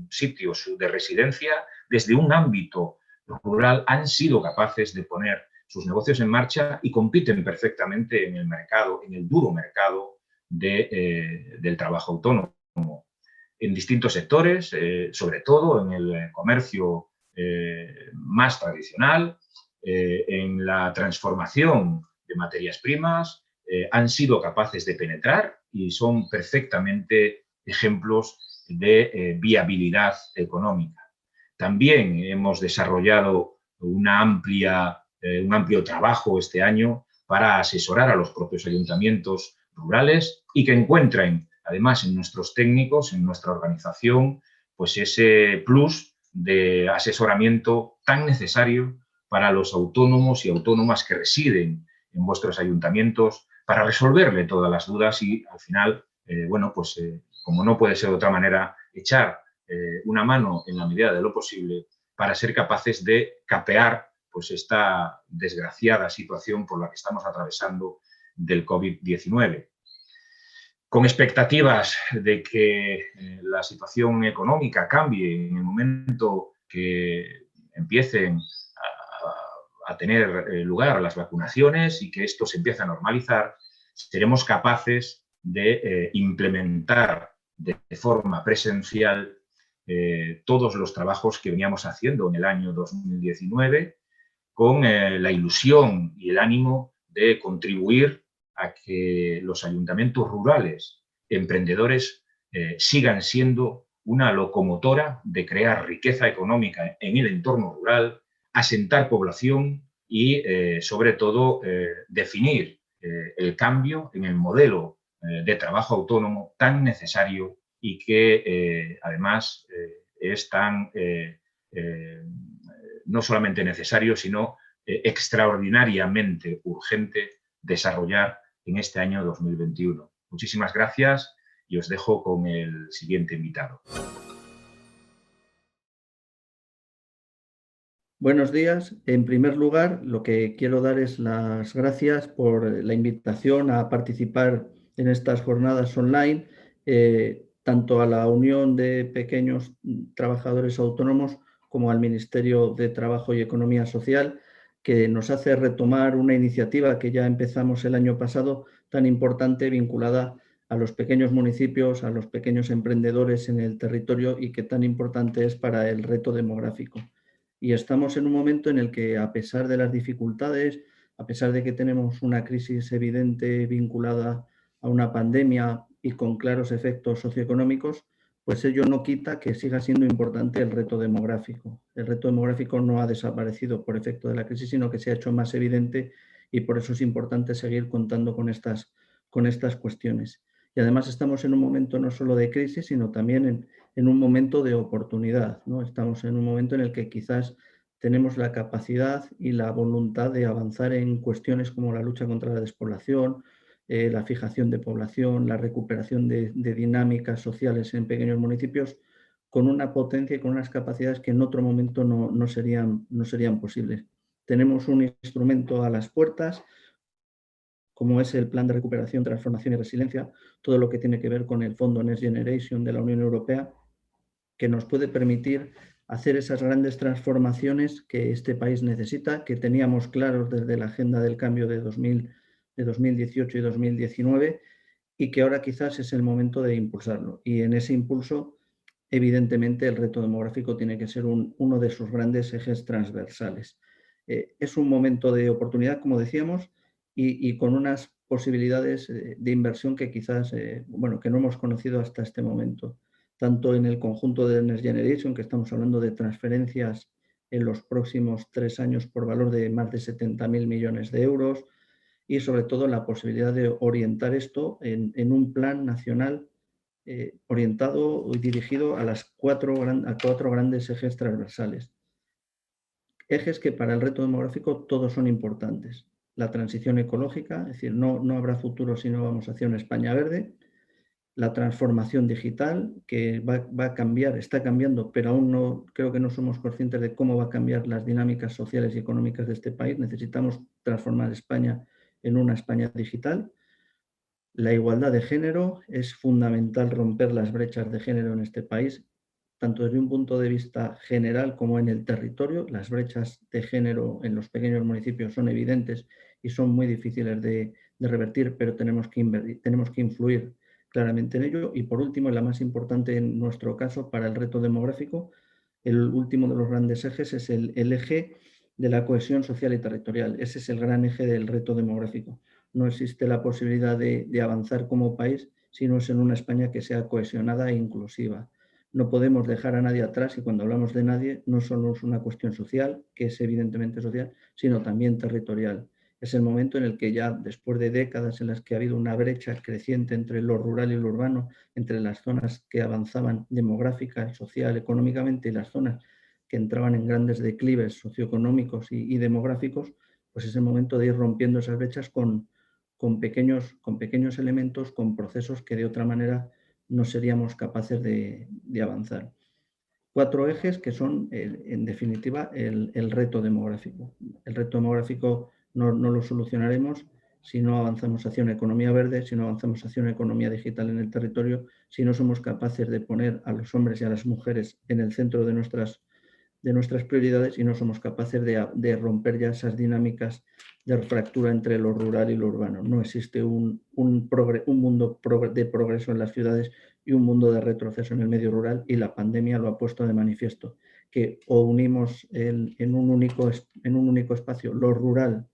sitio de residencia, desde un ámbito rural, han sido capaces de poner sus negocios en marcha y compiten perfectamente en el mercado, en el duro mercado del trabajo autónomo. En distintos sectores, sobre todo en el comercio más tradicional, en la transformación de materias primas, han sido capaces de penetrar y son perfectamente ejemplos de viabilidad económica. También hemos desarrollado un amplio trabajo este año para asesorar a los propios ayuntamientos rurales y que encuentren, además, en nuestros técnicos, en nuestra organización, pues ese plus de asesoramiento tan necesario para los autónomos y autónomas que residen en vuestros ayuntamientos, para resolverle todas las dudas y, al final, como no puede ser de otra manera, echar una mano en la medida de lo posible para ser capaces de capear pues, esta desgraciada situación por la que estamos atravesando del COVID-19. Con expectativas de que la situación económica cambie en el momento que empiecen a tener lugar las vacunaciones y que esto se empiece a normalizar, seremos capaces de implementar de forma presencial todos los trabajos que veníamos haciendo en el año 2019 con la ilusión y el ánimo de contribuir a que los ayuntamientos rurales emprendedores sigan siendo una locomotora de crear riqueza económica en el entorno rural, asentar población y, sobre todo, definir el cambio en el modelo de trabajo autónomo tan necesario y que, además, es tan no solamente necesario, sino extraordinariamente urgente desarrollar en este año 2021. Muchísimas gracias y os dejo con el siguiente invitado. Buenos días. En primer lugar, lo que quiero dar es las gracias por la invitación a participar en estas jornadas online, tanto a la Unión de Pequeños Trabajadores Autónomos como al Ministerio de Trabajo y Economía Social, que nos hace retomar una iniciativa que ya empezamos el año pasado, tan importante, vinculada a los pequeños municipios, a los pequeños emprendedores en el territorio y que tan importante es para el reto demográfico. Y estamos en un momento en el que, a pesar de las dificultades, a pesar de que tenemos una crisis evidente vinculada a una pandemia y con claros efectos socioeconómicos, pues ello no quita que siga siendo importante el reto demográfico. El reto demográfico no ha desaparecido por efecto de la crisis, sino que se ha hecho más evidente y por eso es importante seguir contando con estas cuestiones. Y además estamos en un momento no solo de crisis, sino también en un momento de oportunidad, ¿no? Estamos en un momento en el que quizás tenemos la capacidad y la voluntad de avanzar en cuestiones como la lucha contra la despoblación, la fijación de población, la recuperación de dinámicas sociales en pequeños municipios, con una potencia y con unas capacidades que en otro momento no serían posibles. Tenemos un instrumento a las puertas, como es el Plan de Recuperación, Transformación y Resiliencia, todo lo que tiene que ver con el Fondo Next Generation de la Unión Europea, que nos puede permitir hacer esas grandes transformaciones que este país necesita, que teníamos claros desde la agenda del cambio de 2018 y 2019, y que ahora quizás es el momento de impulsarlo. Y en ese impulso, evidentemente, el reto demográfico tiene que ser uno de sus grandes ejes transversales. Es un momento de oportunidad, como decíamos, y con unas posibilidades de inversión que quizás, que no hemos conocido hasta este momento, tanto en el conjunto de Next Generation, que estamos hablando de transferencias en los próximos 3 años por valor de más de 70.000 millones de euros, y sobre todo la posibilidad de orientar esto en un plan nacional orientado y dirigido a cuatro grandes ejes transversales. Ejes que para el reto demográfico todos son importantes. La transición ecológica, es decir, no habrá futuro si no vamos hacia una España verde. La transformación digital, que va a cambiar, está cambiando, pero aún creo que no somos conscientes de cómo va a cambiar las dinámicas sociales y económicas de este país. Necesitamos transformar España en una España digital. La igualdad de género, es fundamental romper las brechas de género en este país, tanto desde un punto de vista general como en el territorio. Las brechas de género en los pequeños municipios son evidentes y son muy difíciles de revertir, pero tenemos que influir claramente en ello. Y por último, y la más importante en nuestro caso para el reto demográfico, el último de los grandes ejes es el eje de la cohesión social y territorial. Ese es el gran eje del reto demográfico. No existe la posibilidad de avanzar como país si no es en una España que sea cohesionada e inclusiva. No podemos dejar a nadie atrás, y cuando hablamos de nadie no solo es una cuestión social, que es evidentemente social, sino también territorial. Es el momento en el que ya, después de décadas en las que ha habido una brecha creciente entre lo rural y lo urbano, entre las zonas que avanzaban demográfica, social, económicamente, y las zonas que entraban en grandes declives socioeconómicos y demográficos, pues es el momento de ir rompiendo esas brechas con pequeños elementos, con procesos que de otra manera no seríamos capaces de avanzar. 4 ejes que son, en definitiva, el reto demográfico. El reto demográfico no lo solucionaremos si no avanzamos hacia una economía verde, si no avanzamos hacia una economía digital en el territorio, si no somos capaces de poner a los hombres y a las mujeres en el centro de nuestras prioridades, y no somos capaces de romper ya esas dinámicas de fractura entre lo rural y lo urbano. No existe un mundo de progreso en las ciudades y un mundo de retroceso en el medio rural, y la pandemia lo ha puesto de manifiesto, que o unimos en un único espacio lo rural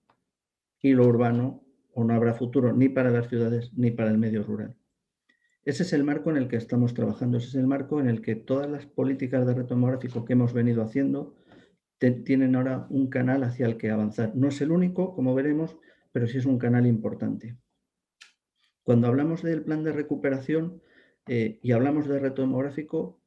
y lo urbano, o no habrá futuro ni para las ciudades ni para el medio rural. Ese es el marco en el que estamos trabajando, ese es el marco en el que todas las políticas de reto demográfico que hemos venido haciendo tienen ahora un canal hacia el que avanzar. No es el único, como veremos, pero sí es un canal importante. Cuando hablamos del plan de recuperación y hablamos de reto demográfico,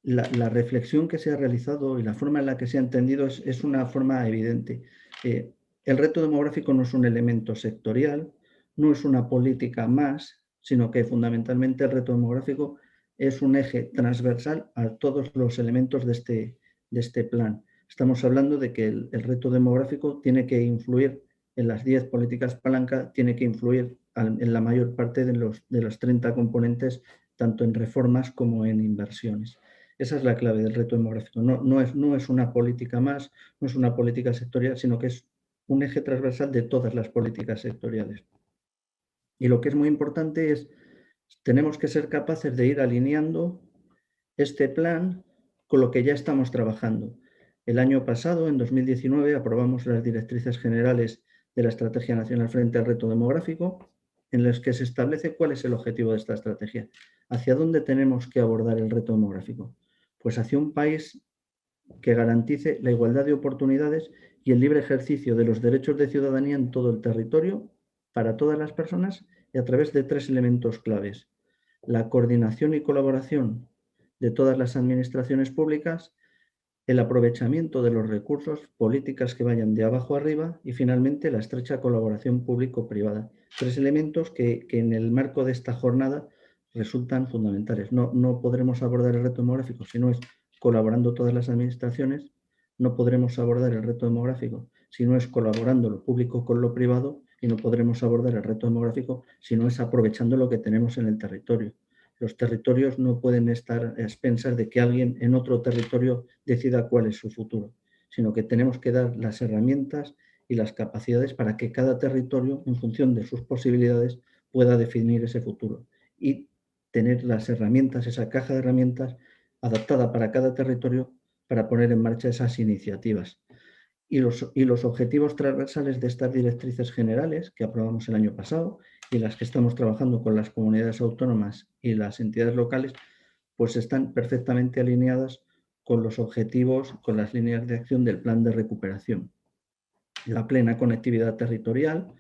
la reflexión que se ha realizado y la forma en la que se ha entendido es una forma evidente. El reto demográfico no es un elemento sectorial, no es una política más, sino que fundamentalmente el reto demográfico es un eje transversal a todos los elementos de este plan. Estamos hablando de que el reto demográfico tiene que influir en las 10 políticas palanca, tiene que influir en la mayor parte de los 30 componentes, tanto en reformas como en inversiones. Esa es la clave del reto demográfico. No es una política más, no es una política sectorial, sino que es un eje transversal de todas las políticas sectoriales. Y lo que es muy importante es, tenemos que ser capaces de ir alineando este plan con lo que ya estamos trabajando. El año pasado, en 2019, aprobamos las directrices generales de la Estrategia Nacional frente al Reto Demográfico, en las que se establece cuál es el objetivo de esta estrategia. ¿Hacia dónde tenemos que abordar el reto demográfico? Pues hacia un país que garantice la igualdad de oportunidades y el libre ejercicio de los derechos de ciudadanía en todo el territorio, para todas las personas, y a través de 3 elementos claves: la coordinación y colaboración de todas las administraciones públicas, el aprovechamiento de los recursos, políticas que vayan de abajo arriba, y finalmente la estrecha colaboración público-privada. 3 elementos que en el marco de esta jornada resultan fundamentales. No podremos abordar el reto demográfico si no es colaborando todas las administraciones, no podremos abordar el reto demográfico si no es colaborando lo público con lo privado y no podremos abordar el reto demográfico si no es aprovechando lo que tenemos en el territorio. Los territorios no pueden estar a expensas de que alguien en otro territorio decida cuál es su futuro, sino que tenemos que dar las herramientas y las capacidades para que cada territorio, en función de sus posibilidades, pueda definir ese futuro y tener las herramientas, esa caja de herramientas adaptada para cada territorio para poner en marcha esas iniciativas. Y los objetivos transversales de estas directrices generales que aprobamos el año pasado y las que estamos trabajando con las comunidades autónomas y las entidades locales, pues están perfectamente alineadas con los objetivos, con las líneas de acción del plan de recuperación. La plena conectividad territorial,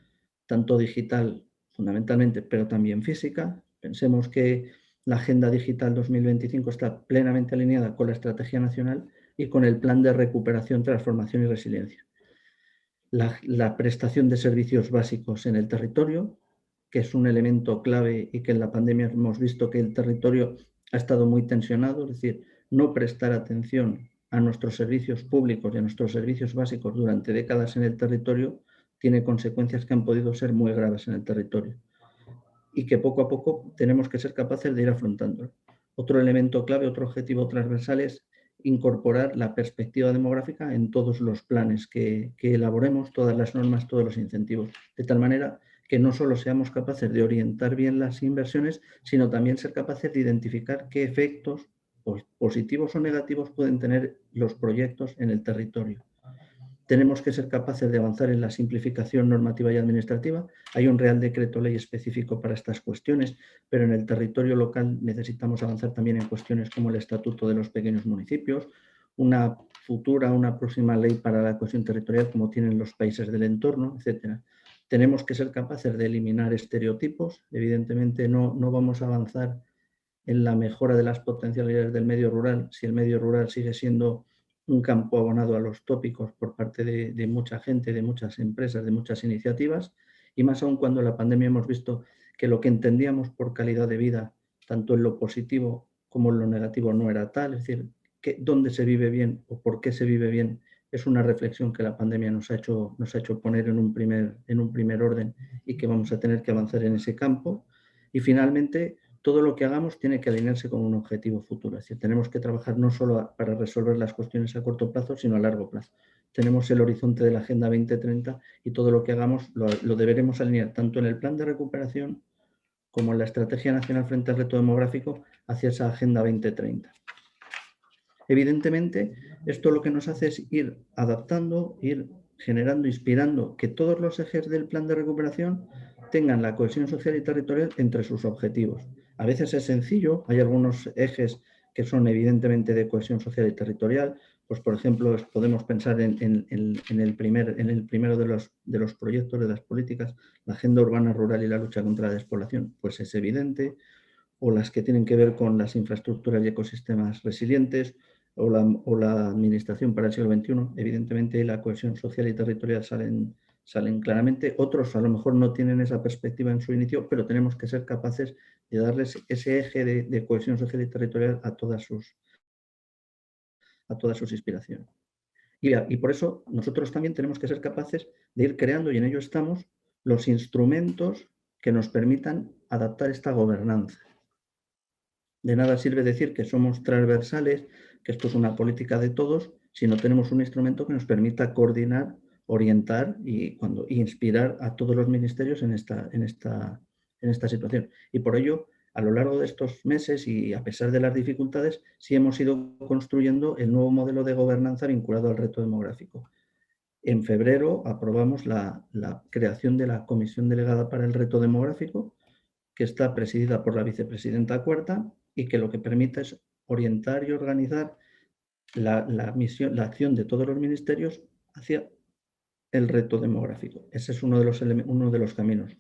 tanto digital fundamentalmente, pero también física. Pensemos que la Agenda Digital 2025 está plenamente alineada con la Estrategia Nacional y con el Plan de Recuperación, Transformación y Resiliencia. La prestación de servicios básicos en el territorio, que es un elemento clave y que en la pandemia hemos visto que el territorio ha estado muy tensionado, es decir, no prestar atención a nuestros servicios públicos y a nuestros servicios básicos durante décadas en el territorio tiene consecuencias que han podido ser muy graves en el territorio y que poco a poco tenemos que ser capaces de ir afrontando. Otro elemento clave, otro objetivo transversal es incorporar la perspectiva demográfica en todos los planes que elaboremos, todas las normas, todos los incentivos, de tal manera que no solo seamos capaces de orientar bien las inversiones, sino también ser capaces de identificar qué efectos positivos o negativos pueden tener los proyectos en el territorio. Tenemos que ser capaces de avanzar en la simplificación normativa y administrativa. Hay un Real Decreto Ley específico para estas cuestiones, pero en el territorio local necesitamos avanzar también en cuestiones como el Estatuto de los Pequeños Municipios, una próxima ley para la cohesión territorial como tienen los países del entorno, etc. Tenemos que ser capaces de eliminar estereotipos. Evidentemente no vamos a avanzar en la mejora de las potencialidades del medio rural si el medio rural sigue siendo un campo abonado a los tópicos por parte de mucha gente, de muchas empresas, de muchas iniciativas, y más aún cuando en la pandemia hemos visto que lo que entendíamos por calidad de vida, tanto en lo positivo como en lo negativo, no era tal, es decir, que dónde se vive bien o por qué se vive bien es una reflexión que la pandemia nos ha hecho poner en un primer orden y que vamos a tener que avanzar en ese campo. Y finalmente, todo lo que hagamos tiene que alinearse con un objetivo futuro. Es decir, tenemos que trabajar no solo para resolver las cuestiones a corto plazo, sino a largo plazo. Tenemos el horizonte de la Agenda 2030 y todo lo que hagamos lo deberemos alinear tanto en el plan de recuperación como en la Estrategia Nacional frente al reto demográfico hacia esa Agenda 2030. Evidentemente, esto lo que nos hace es ir adaptando, ir generando, inspirando que todos los ejes del plan de recuperación tengan la cohesión social y territorial entre sus objetivos. A veces es sencillo, hay algunos ejes que son evidentemente de cohesión social y territorial, pues por ejemplo podemos pensar en el primero de los proyectos, de las políticas, la agenda urbana rural y la lucha contra la despoblación, pues es evidente, o las que tienen que ver con las infraestructuras y ecosistemas resilientes, o la administración para el siglo XXI, evidentemente la cohesión social y territorial salen claramente. Otros a lo mejor no tienen esa perspectiva en su inicio, pero tenemos que ser capaces de darles ese eje de cohesión social y territorial a todas sus inspiraciones. Y por eso nosotros también tenemos que ser capaces de ir creando, y en ello estamos, los instrumentos que nos permitan adaptar esta gobernanza. De nada sirve decir que somos transversales, que esto es una política de todos, si no tenemos un instrumento que nos permita coordinar, orientar y inspirar a todos los ministerios en esta situación. Y por ello, a lo largo de estos meses y a pesar de las dificultades, sí hemos ido construyendo el nuevo modelo de gobernanza vinculado al reto demográfico. En febrero aprobamos la creación de la Comisión Delegada para el Reto Demográfico, que está presidida por la vicepresidenta cuarta y que lo que permite es orientar y organizar la acción de todos los ministerios hacia el reto demográfico. Ese es uno de los caminos.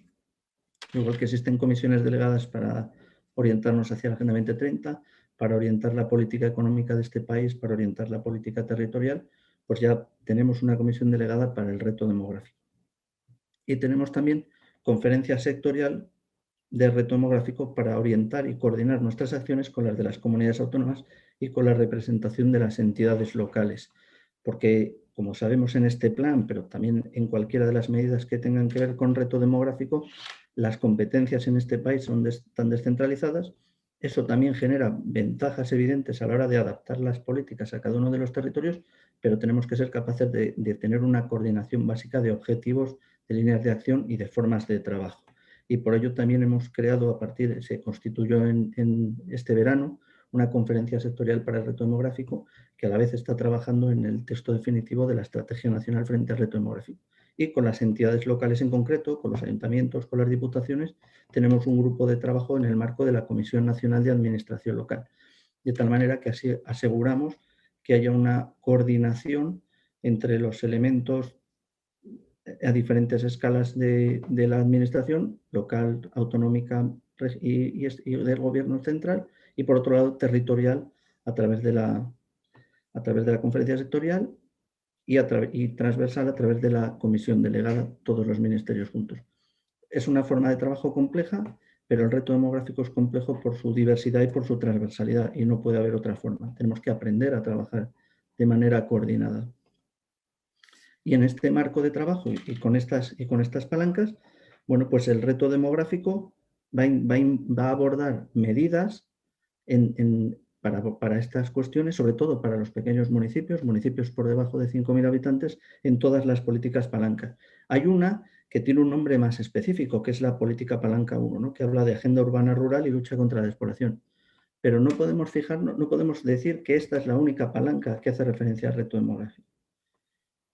Igual que existen comisiones delegadas para orientarnos hacia la Agenda 2030, para orientar la política económica de este país, para orientar la política territorial, pues ya tenemos una comisión delegada para el reto demográfico. Y tenemos también conferencia sectorial de reto demográfico para orientar y coordinar nuestras acciones con las de las comunidades autónomas y con la representación de las entidades locales. Porque, como sabemos en este plan, pero también en cualquiera de las medidas que tengan que ver con reto demográfico, las competencias en este país están descentralizadas. Eso también genera ventajas evidentes a la hora de adaptar las políticas a cada uno de los territorios, pero tenemos que ser capaces de tener una coordinación básica de objetivos, de líneas de acción y de formas de trabajo. Y por ello también hemos creado, se constituyó en este verano, una conferencia sectorial para el reto demográfico que a la vez está trabajando en el texto definitivo de la Estrategia Nacional frente al reto demográfico. Y con las entidades locales en concreto, con los ayuntamientos, con las diputaciones, tenemos un grupo de trabajo en el marco de la Comisión Nacional de Administración Local. De tal manera que así aseguramos que haya una coordinación entre los elementos a diferentes escalas de la administración local, autonómica y del gobierno central, y por otro lado territorial a través de la conferencia sectorial y transversal a través de la comisión delegada, todos los ministerios juntos. Es una forma de trabajo compleja, pero el reto demográfico es complejo por su diversidad y por su transversalidad, y no puede haber otra forma. Tenemos que aprender a trabajar de manera coordinada. Y en este marco de trabajo y con estas palancas, bueno, pues el reto demográfico va a abordar medidas para estas cuestiones, sobre todo para los pequeños municipios por debajo de 5.000 habitantes, en todas las políticas palancas. Hay una que tiene un nombre más específico, que es la política palanca 1, ¿no? Que habla de agenda urbana rural y lucha contra la despoblación. Pero no podemos decir que esta es la única palanca que hace referencia al reto demográfico.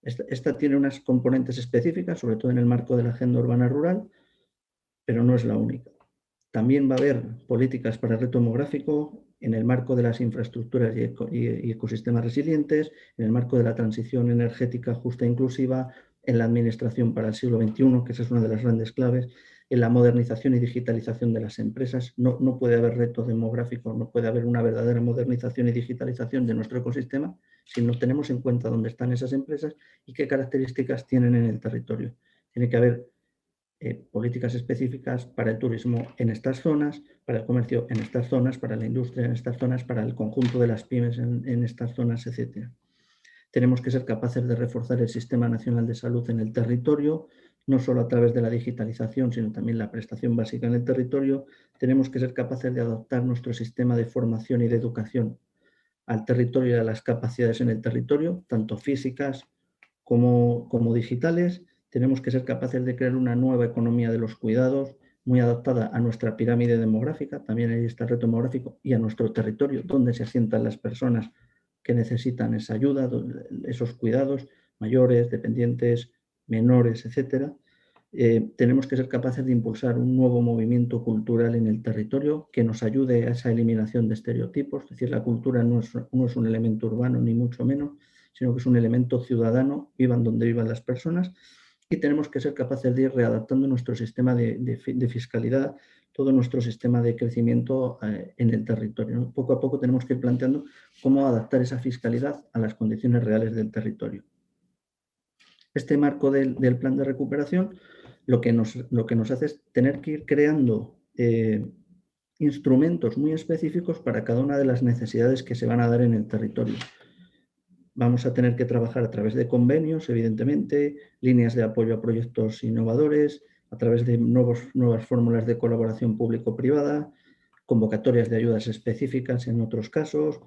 Esta tiene unas componentes específicas, sobre todo en el marco de la agenda urbana rural, pero no es la única. También va a haber políticas para el reto demográfico en el marco de las infraestructuras y ecosistemas resilientes, en el marco de la transición energética justa e inclusiva, en la administración para el siglo XXI, que esa es una de las grandes claves, en la modernización y digitalización de las empresas. No puede haber reto demográfico, no puede haber una verdadera modernización y digitalización de nuestro ecosistema si no tenemos en cuenta dónde están esas empresas y qué características tienen en el territorio. Tiene que haber políticas específicas para el turismo en estas zonas, para el comercio en estas zonas, para la industria en estas zonas, para el conjunto de las pymes en estas zonas, etc. Tenemos que ser capaces de reforzar el Sistema Nacional de Salud en el territorio, no solo a través de la digitalización, sino también la prestación básica en el territorio. Tenemos que ser capaces de adaptar nuestro sistema de formación y de educación al territorio y a las capacidades en el territorio, tanto físicas como digitales. Tenemos que ser capaces de crear una nueva economía de los cuidados, muy adaptada a nuestra pirámide demográfica, también ahí está el reto demográfico, y a nuestro territorio, donde se asientan las personas que necesitan esa ayuda, esos cuidados, mayores, dependientes, menores, etc. Tenemos que ser capaces de impulsar un nuevo movimiento cultural en el territorio que nos ayude a esa eliminación de estereotipos. Es decir, la cultura no es un elemento urbano, ni mucho menos, sino que es un elemento ciudadano, vivan donde vivan las personas. Y tenemos que ser capaces de ir readaptando nuestro sistema de fiscalidad, todo nuestro sistema de crecimiento en el territorio, ¿no? Poco a poco tenemos que ir planteando cómo adaptar esa fiscalidad a las condiciones reales del territorio. Este marco del plan de recuperación lo que nos hace es tener que ir creando instrumentos muy específicos para cada una de las necesidades que se van a dar en el territorio. Vamos a tener que trabajar a través de convenios, evidentemente, líneas de apoyo a proyectos innovadores, a través de nuevas fórmulas de colaboración público-privada, convocatorias de ayudas específicas en otros casos.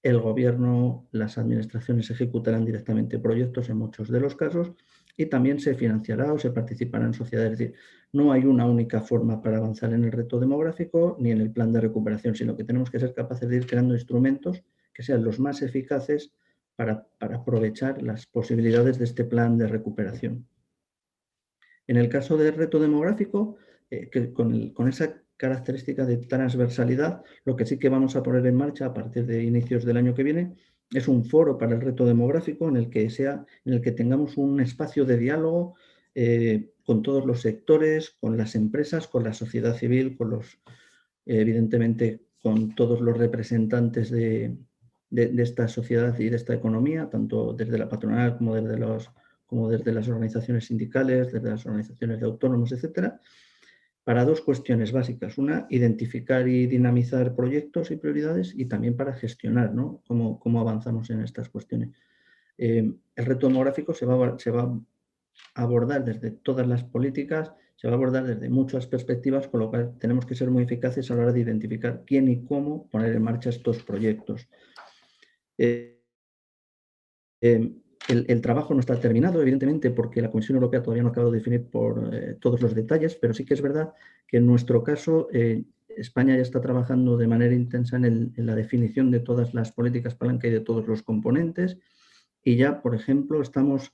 El gobierno, las administraciones ejecutarán directamente proyectos en muchos de los casos y también se financiará o se participará en sociedades. Es decir, no hay una única forma para avanzar en el reto demográfico ni en el plan de recuperación, sino que tenemos que ser capaces de ir creando instrumentos que sean los más eficaces para aprovechar las posibilidades de este plan de recuperación. En el caso del reto demográfico, con esa característica de transversalidad, lo que sí que vamos a poner en marcha a partir de inicios del año que viene es un foro para el reto demográfico en el que tengamos un espacio de diálogo con todos los sectores, con las empresas, con la sociedad civil, evidentemente con todos los representantes de esta sociedad y de esta economía, tanto desde la patronal como desde las organizaciones sindicales, desde las organizaciones de autónomos, etcétera, para dos cuestiones básicas. Una, identificar y dinamizar proyectos y prioridades, y también para gestionar, ¿no?, cómo avanzamos en estas cuestiones. El reto demográfico se va a abordar desde todas las políticas, se va a abordar desde muchas perspectivas, con lo cual tenemos que ser muy eficaces a la hora de identificar quién y cómo poner en marcha estos proyectos. El trabajo no está terminado, evidentemente, porque la Comisión Europea todavía no ha acabado de definir por todos los detalles, pero sí que es verdad que en nuestro caso España ya está trabajando de manera intensa en la definición de todas las políticas palanca y de todos los componentes, y ya, por ejemplo, estamos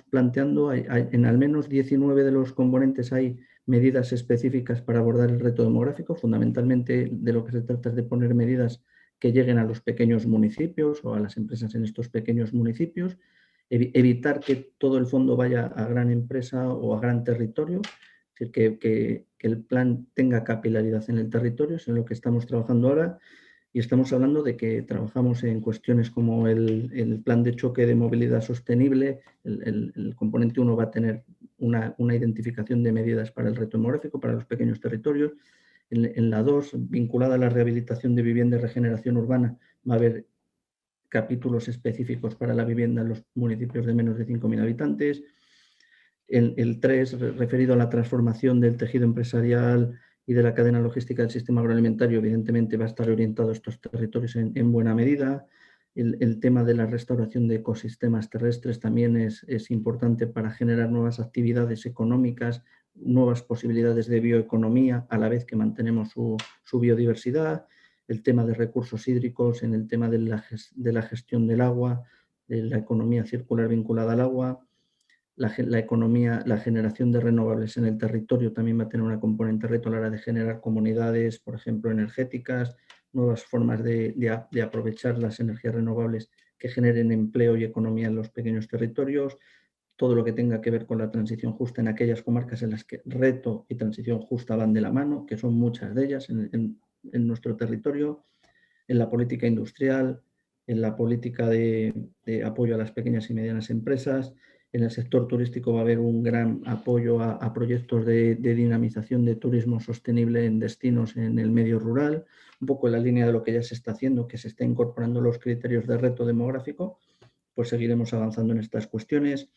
planteando, en al menos 19 de los componentes hay medidas específicas para abordar el reto demográfico. Fundamentalmente de lo que se trata es de poner medidas que lleguen a los pequeños municipios o a las empresas en estos pequeños municipios, evitar que todo el fondo vaya a gran empresa o a gran territorio, es decir, que el plan tenga capilaridad en el territorio, es en lo que estamos trabajando ahora. Y estamos hablando de que trabajamos en cuestiones como el plan de choque de movilidad sostenible. El componente 1 va a tener una identificación de medidas para el reto demográfico, para los pequeños territorios. En la 2, vinculada a la rehabilitación de vivienda y regeneración urbana, va a haber capítulos específicos para la vivienda en los municipios de menos de 5.000 habitantes. El 3, referido a la transformación del tejido empresarial y de la cadena logística del sistema agroalimentario, evidentemente va a estar orientado a estos territorios en buena medida. El tema de la restauración de ecosistemas terrestres también es importante para generar nuevas actividades económicas, nuevas posibilidades de bioeconomía, a la vez que mantenemos su biodiversidad. El tema de recursos hídricos, en el tema de la gestión del agua, de la economía circular vinculada al agua. La economía, la generación de renovables en el territorio también va a tener una componente reto a la hora de generar comunidades, por ejemplo, energéticas, nuevas formas de aprovechar las energías renovables que generen empleo y economía en los pequeños territorios, todo lo que tenga que ver con la transición justa en aquellas comarcas en las que reto y transición justa van de la mano, que son muchas de ellas en nuestro territorio, en la política industrial, en la política de apoyo a las pequeñas y medianas empresas. En el sector turístico va a haber un gran apoyo a proyectos de dinamización de turismo sostenible en destinos en el medio rural, un poco en la línea de lo que ya se está haciendo, que se está incorporando los criterios de reto demográfico, pues seguiremos avanzando en estas cuestiones.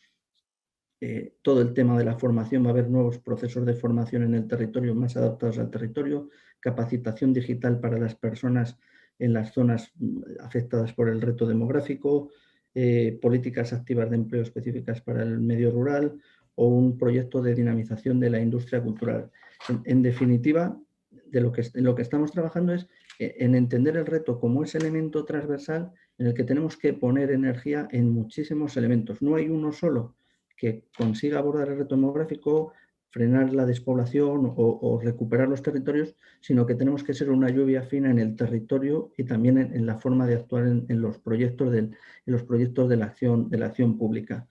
Todo el tema de la formación, va a haber nuevos procesos de formación en el territorio más adaptados al territorio, capacitación digital para las personas en las zonas afectadas por el reto demográfico, políticas activas de empleo específicas para el medio rural o un proyecto de dinamización de la industria cultural. En definitiva, en lo que estamos trabajando es en entender el reto como ese elemento transversal en el que tenemos que poner energía en muchísimos elementos. No hay uno solo que consiga abordar el reto demográfico, frenar la despoblación o recuperar los territorios, sino que tenemos que ser una lluvia fina en el territorio y también en la forma de actuar en los proyectos de la acción pública.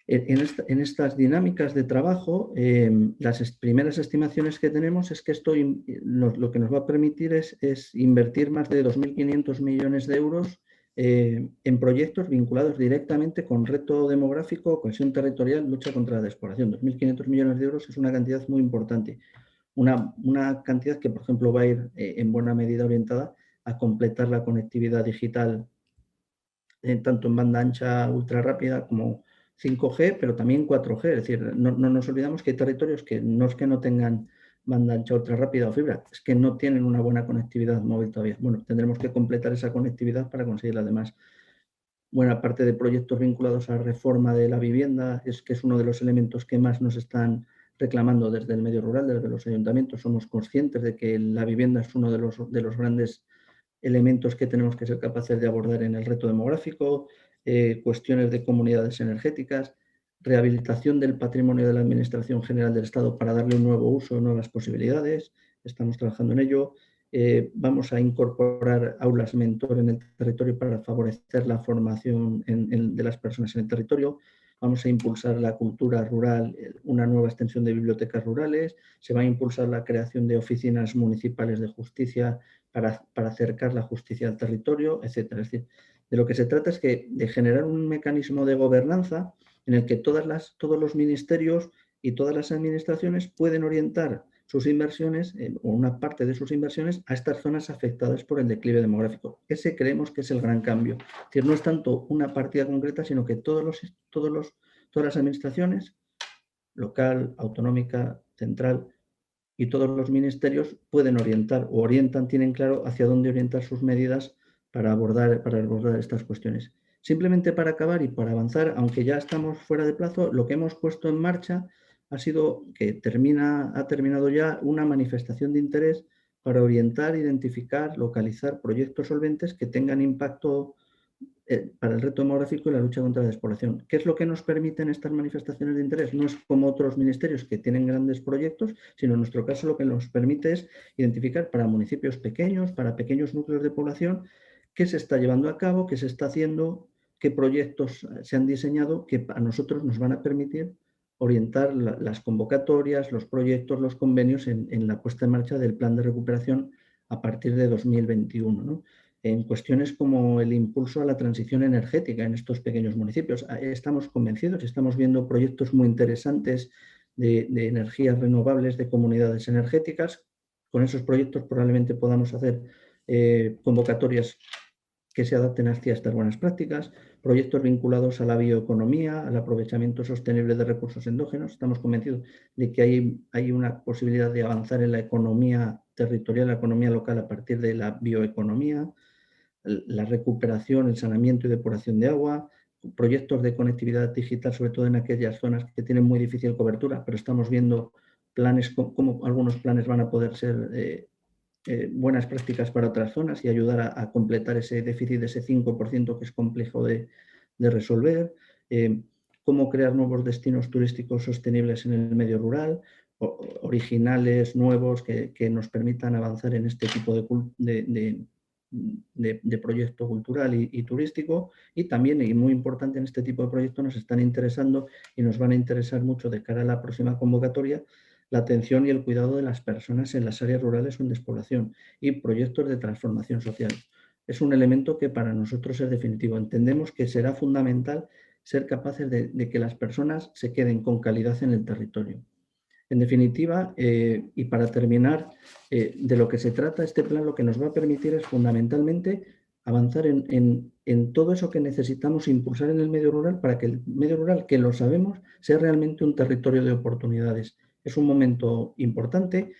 En estas dinámicas de trabajo, las primeras estimaciones que tenemos es que esto lo que nos va a permitir es invertir más de 2.500 millones de euros en proyectos vinculados directamente con reto demográfico, cohesión territorial, lucha contra la despoblación. 2.500 millones de euros es una cantidad muy importante. Una cantidad que, por ejemplo, va a ir en buena medida orientada a completar la conectividad digital, tanto en banda ancha ultra rápida como 5G, pero también 4G. Es decir, no nos olvidamos que hay territorios que no es que no tengan banda ancha ultra rápida o fibra, es que no tienen una buena conectividad móvil todavía. Bueno, tendremos que completar esa conectividad para conseguir además buena parte de proyectos vinculados a la reforma de la vivienda, que es uno de los elementos que más nos están reclamando desde el medio rural, desde los ayuntamientos. Somos conscientes de que la vivienda es uno de los grandes elementos que tenemos que ser capaces de abordar en el reto demográfico, cuestiones de comunidades energéticas, rehabilitación del patrimonio de la Administración General del Estado para darle un nuevo uso, nuevas posibilidades. Estamos trabajando en ello. Vamos a incorporar aulas mentor en el territorio para favorecer la formación de las personas en el territorio. Vamos a impulsar la cultura rural, una nueva extensión de bibliotecas rurales. Se va a impulsar la creación de oficinas municipales de justicia para acercar la justicia al territorio, etcétera. Es decir, de lo que se trata es de generar un mecanismo de gobernanza en el que todos los ministerios y todas las administraciones pueden orientar sus inversiones, o una parte de sus inversiones, a estas zonas afectadas por el declive demográfico. Ese creemos que es el gran cambio. Es decir, no es tanto una partida concreta, sino que todas las administraciones, local, autonómica, central, y todos los ministerios pueden orientar o orientan, tienen claro hacia dónde orientar sus medidas para abordar estas cuestiones. Simplemente para acabar y para avanzar, aunque ya estamos fuera de plazo, lo que hemos puesto en marcha ha sido que ha terminado ya una manifestación de interés para orientar, identificar, localizar proyectos solventes que tengan impacto para el reto demográfico y la lucha contra la despoblación. ¿Qué es lo que nos permiten estas manifestaciones de interés? No es como otros ministerios que tienen grandes proyectos, sino en nuestro caso lo que nos permite es identificar para municipios pequeños, para pequeños núcleos de población, qué se está llevando a cabo, qué se está haciendo, qué proyectos se han diseñado que a nosotros nos van a permitir orientar las convocatorias, los proyectos, los convenios en la puesta en marcha del plan de recuperación a partir de 2021, ¿no? En cuestiones como el impulso a la transición energética en estos pequeños municipios. Estamos convencidos y estamos viendo proyectos muy interesantes de energías renovables, de comunidades energéticas. Con esos proyectos probablemente podamos hacer convocatorias que se adapten hacia estas buenas prácticas, proyectos vinculados a la bioeconomía, al aprovechamiento sostenible de recursos endógenos. Estamos convencidos de que hay una posibilidad de avanzar en la economía territorial, la economía local a partir de la bioeconomía, la recuperación, el saneamiento y depuración de agua, proyectos de conectividad digital, sobre todo en aquellas zonas que tienen muy difícil cobertura, pero estamos viendo planes, como algunos planes van a poder ser buenas prácticas para otras zonas y ayudar a completar ese déficit de ese 5% que es complejo de resolver, cómo crear nuevos destinos turísticos sostenibles en el medio rural, originales, nuevos, que nos permitan avanzar en este tipo de proyecto cultural y turístico. Y también, y muy importante, en este tipo de proyectos nos están interesando y nos van a interesar mucho de cara a la próxima convocatoria la atención y el cuidado de las personas en las áreas rurales o en despoblación y proyectos de transformación social. Es un elemento que para nosotros es definitivo. Entendemos que será fundamental ser capaces de que las personas se queden con calidad en el territorio. En definitiva, y para terminar, de lo que se trata este plan, lo que nos va a permitir es fundamentalmente avanzar en todo eso que necesitamos impulsar en el medio rural para que el medio rural, que lo sabemos, sea realmente un territorio de oportunidades. Es un momento importante.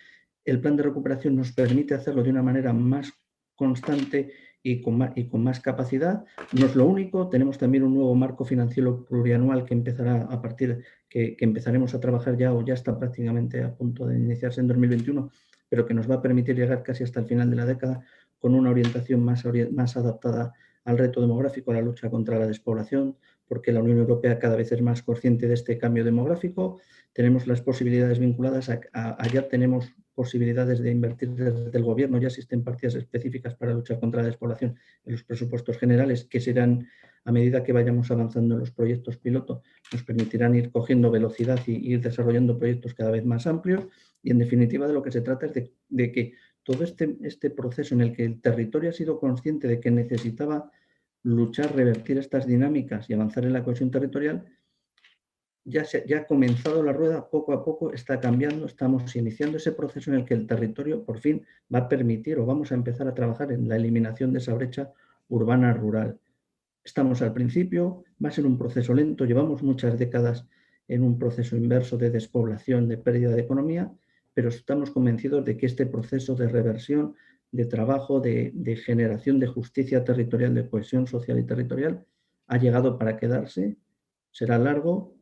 El plan de recuperación nos permite hacerlo de una manera más constante y con más capacidad. No es lo único, tenemos también un nuevo marco financiero plurianual que empezará a partir, que empezaremos a trabajar ya o ya está prácticamente a punto de iniciarse en 2021, pero que nos va a permitir llegar casi hasta el final de la década con una orientación más adaptada al reto demográfico, a la lucha contra la despoblación, porque la Unión Europea cada vez es más consciente de este cambio demográfico. Tenemos las posibilidades vinculadas allá tenemos posibilidades de invertir desde el gobierno, ya existen partidas específicas para luchar contra la despoblación en los presupuestos generales, que serán, a medida que vayamos avanzando en los proyectos piloto, nos permitirán ir cogiendo velocidad y ir desarrollando proyectos cada vez más amplios. Y en definitiva de lo que se trata es de que todo este proceso en el que el territorio ha sido consciente de que necesitaba luchar, revertir estas dinámicas y avanzar en la cohesión territorial, ya ha comenzado la rueda, poco a poco está cambiando, estamos iniciando ese proceso en el que el territorio por fin va a permitir o vamos a empezar a trabajar en la eliminación de esa brecha urbana-rural. Estamos al principio, va a ser un proceso lento, llevamos muchas décadas en un proceso inverso de despoblación, de pérdida de economía, pero estamos convencidos de que este proceso de reversión, de trabajo, de generación de justicia territorial, de cohesión social y territorial, ha llegado para quedarse, será largo,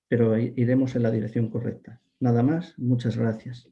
pero iremos en la dirección correcta. Nada más, muchas gracias.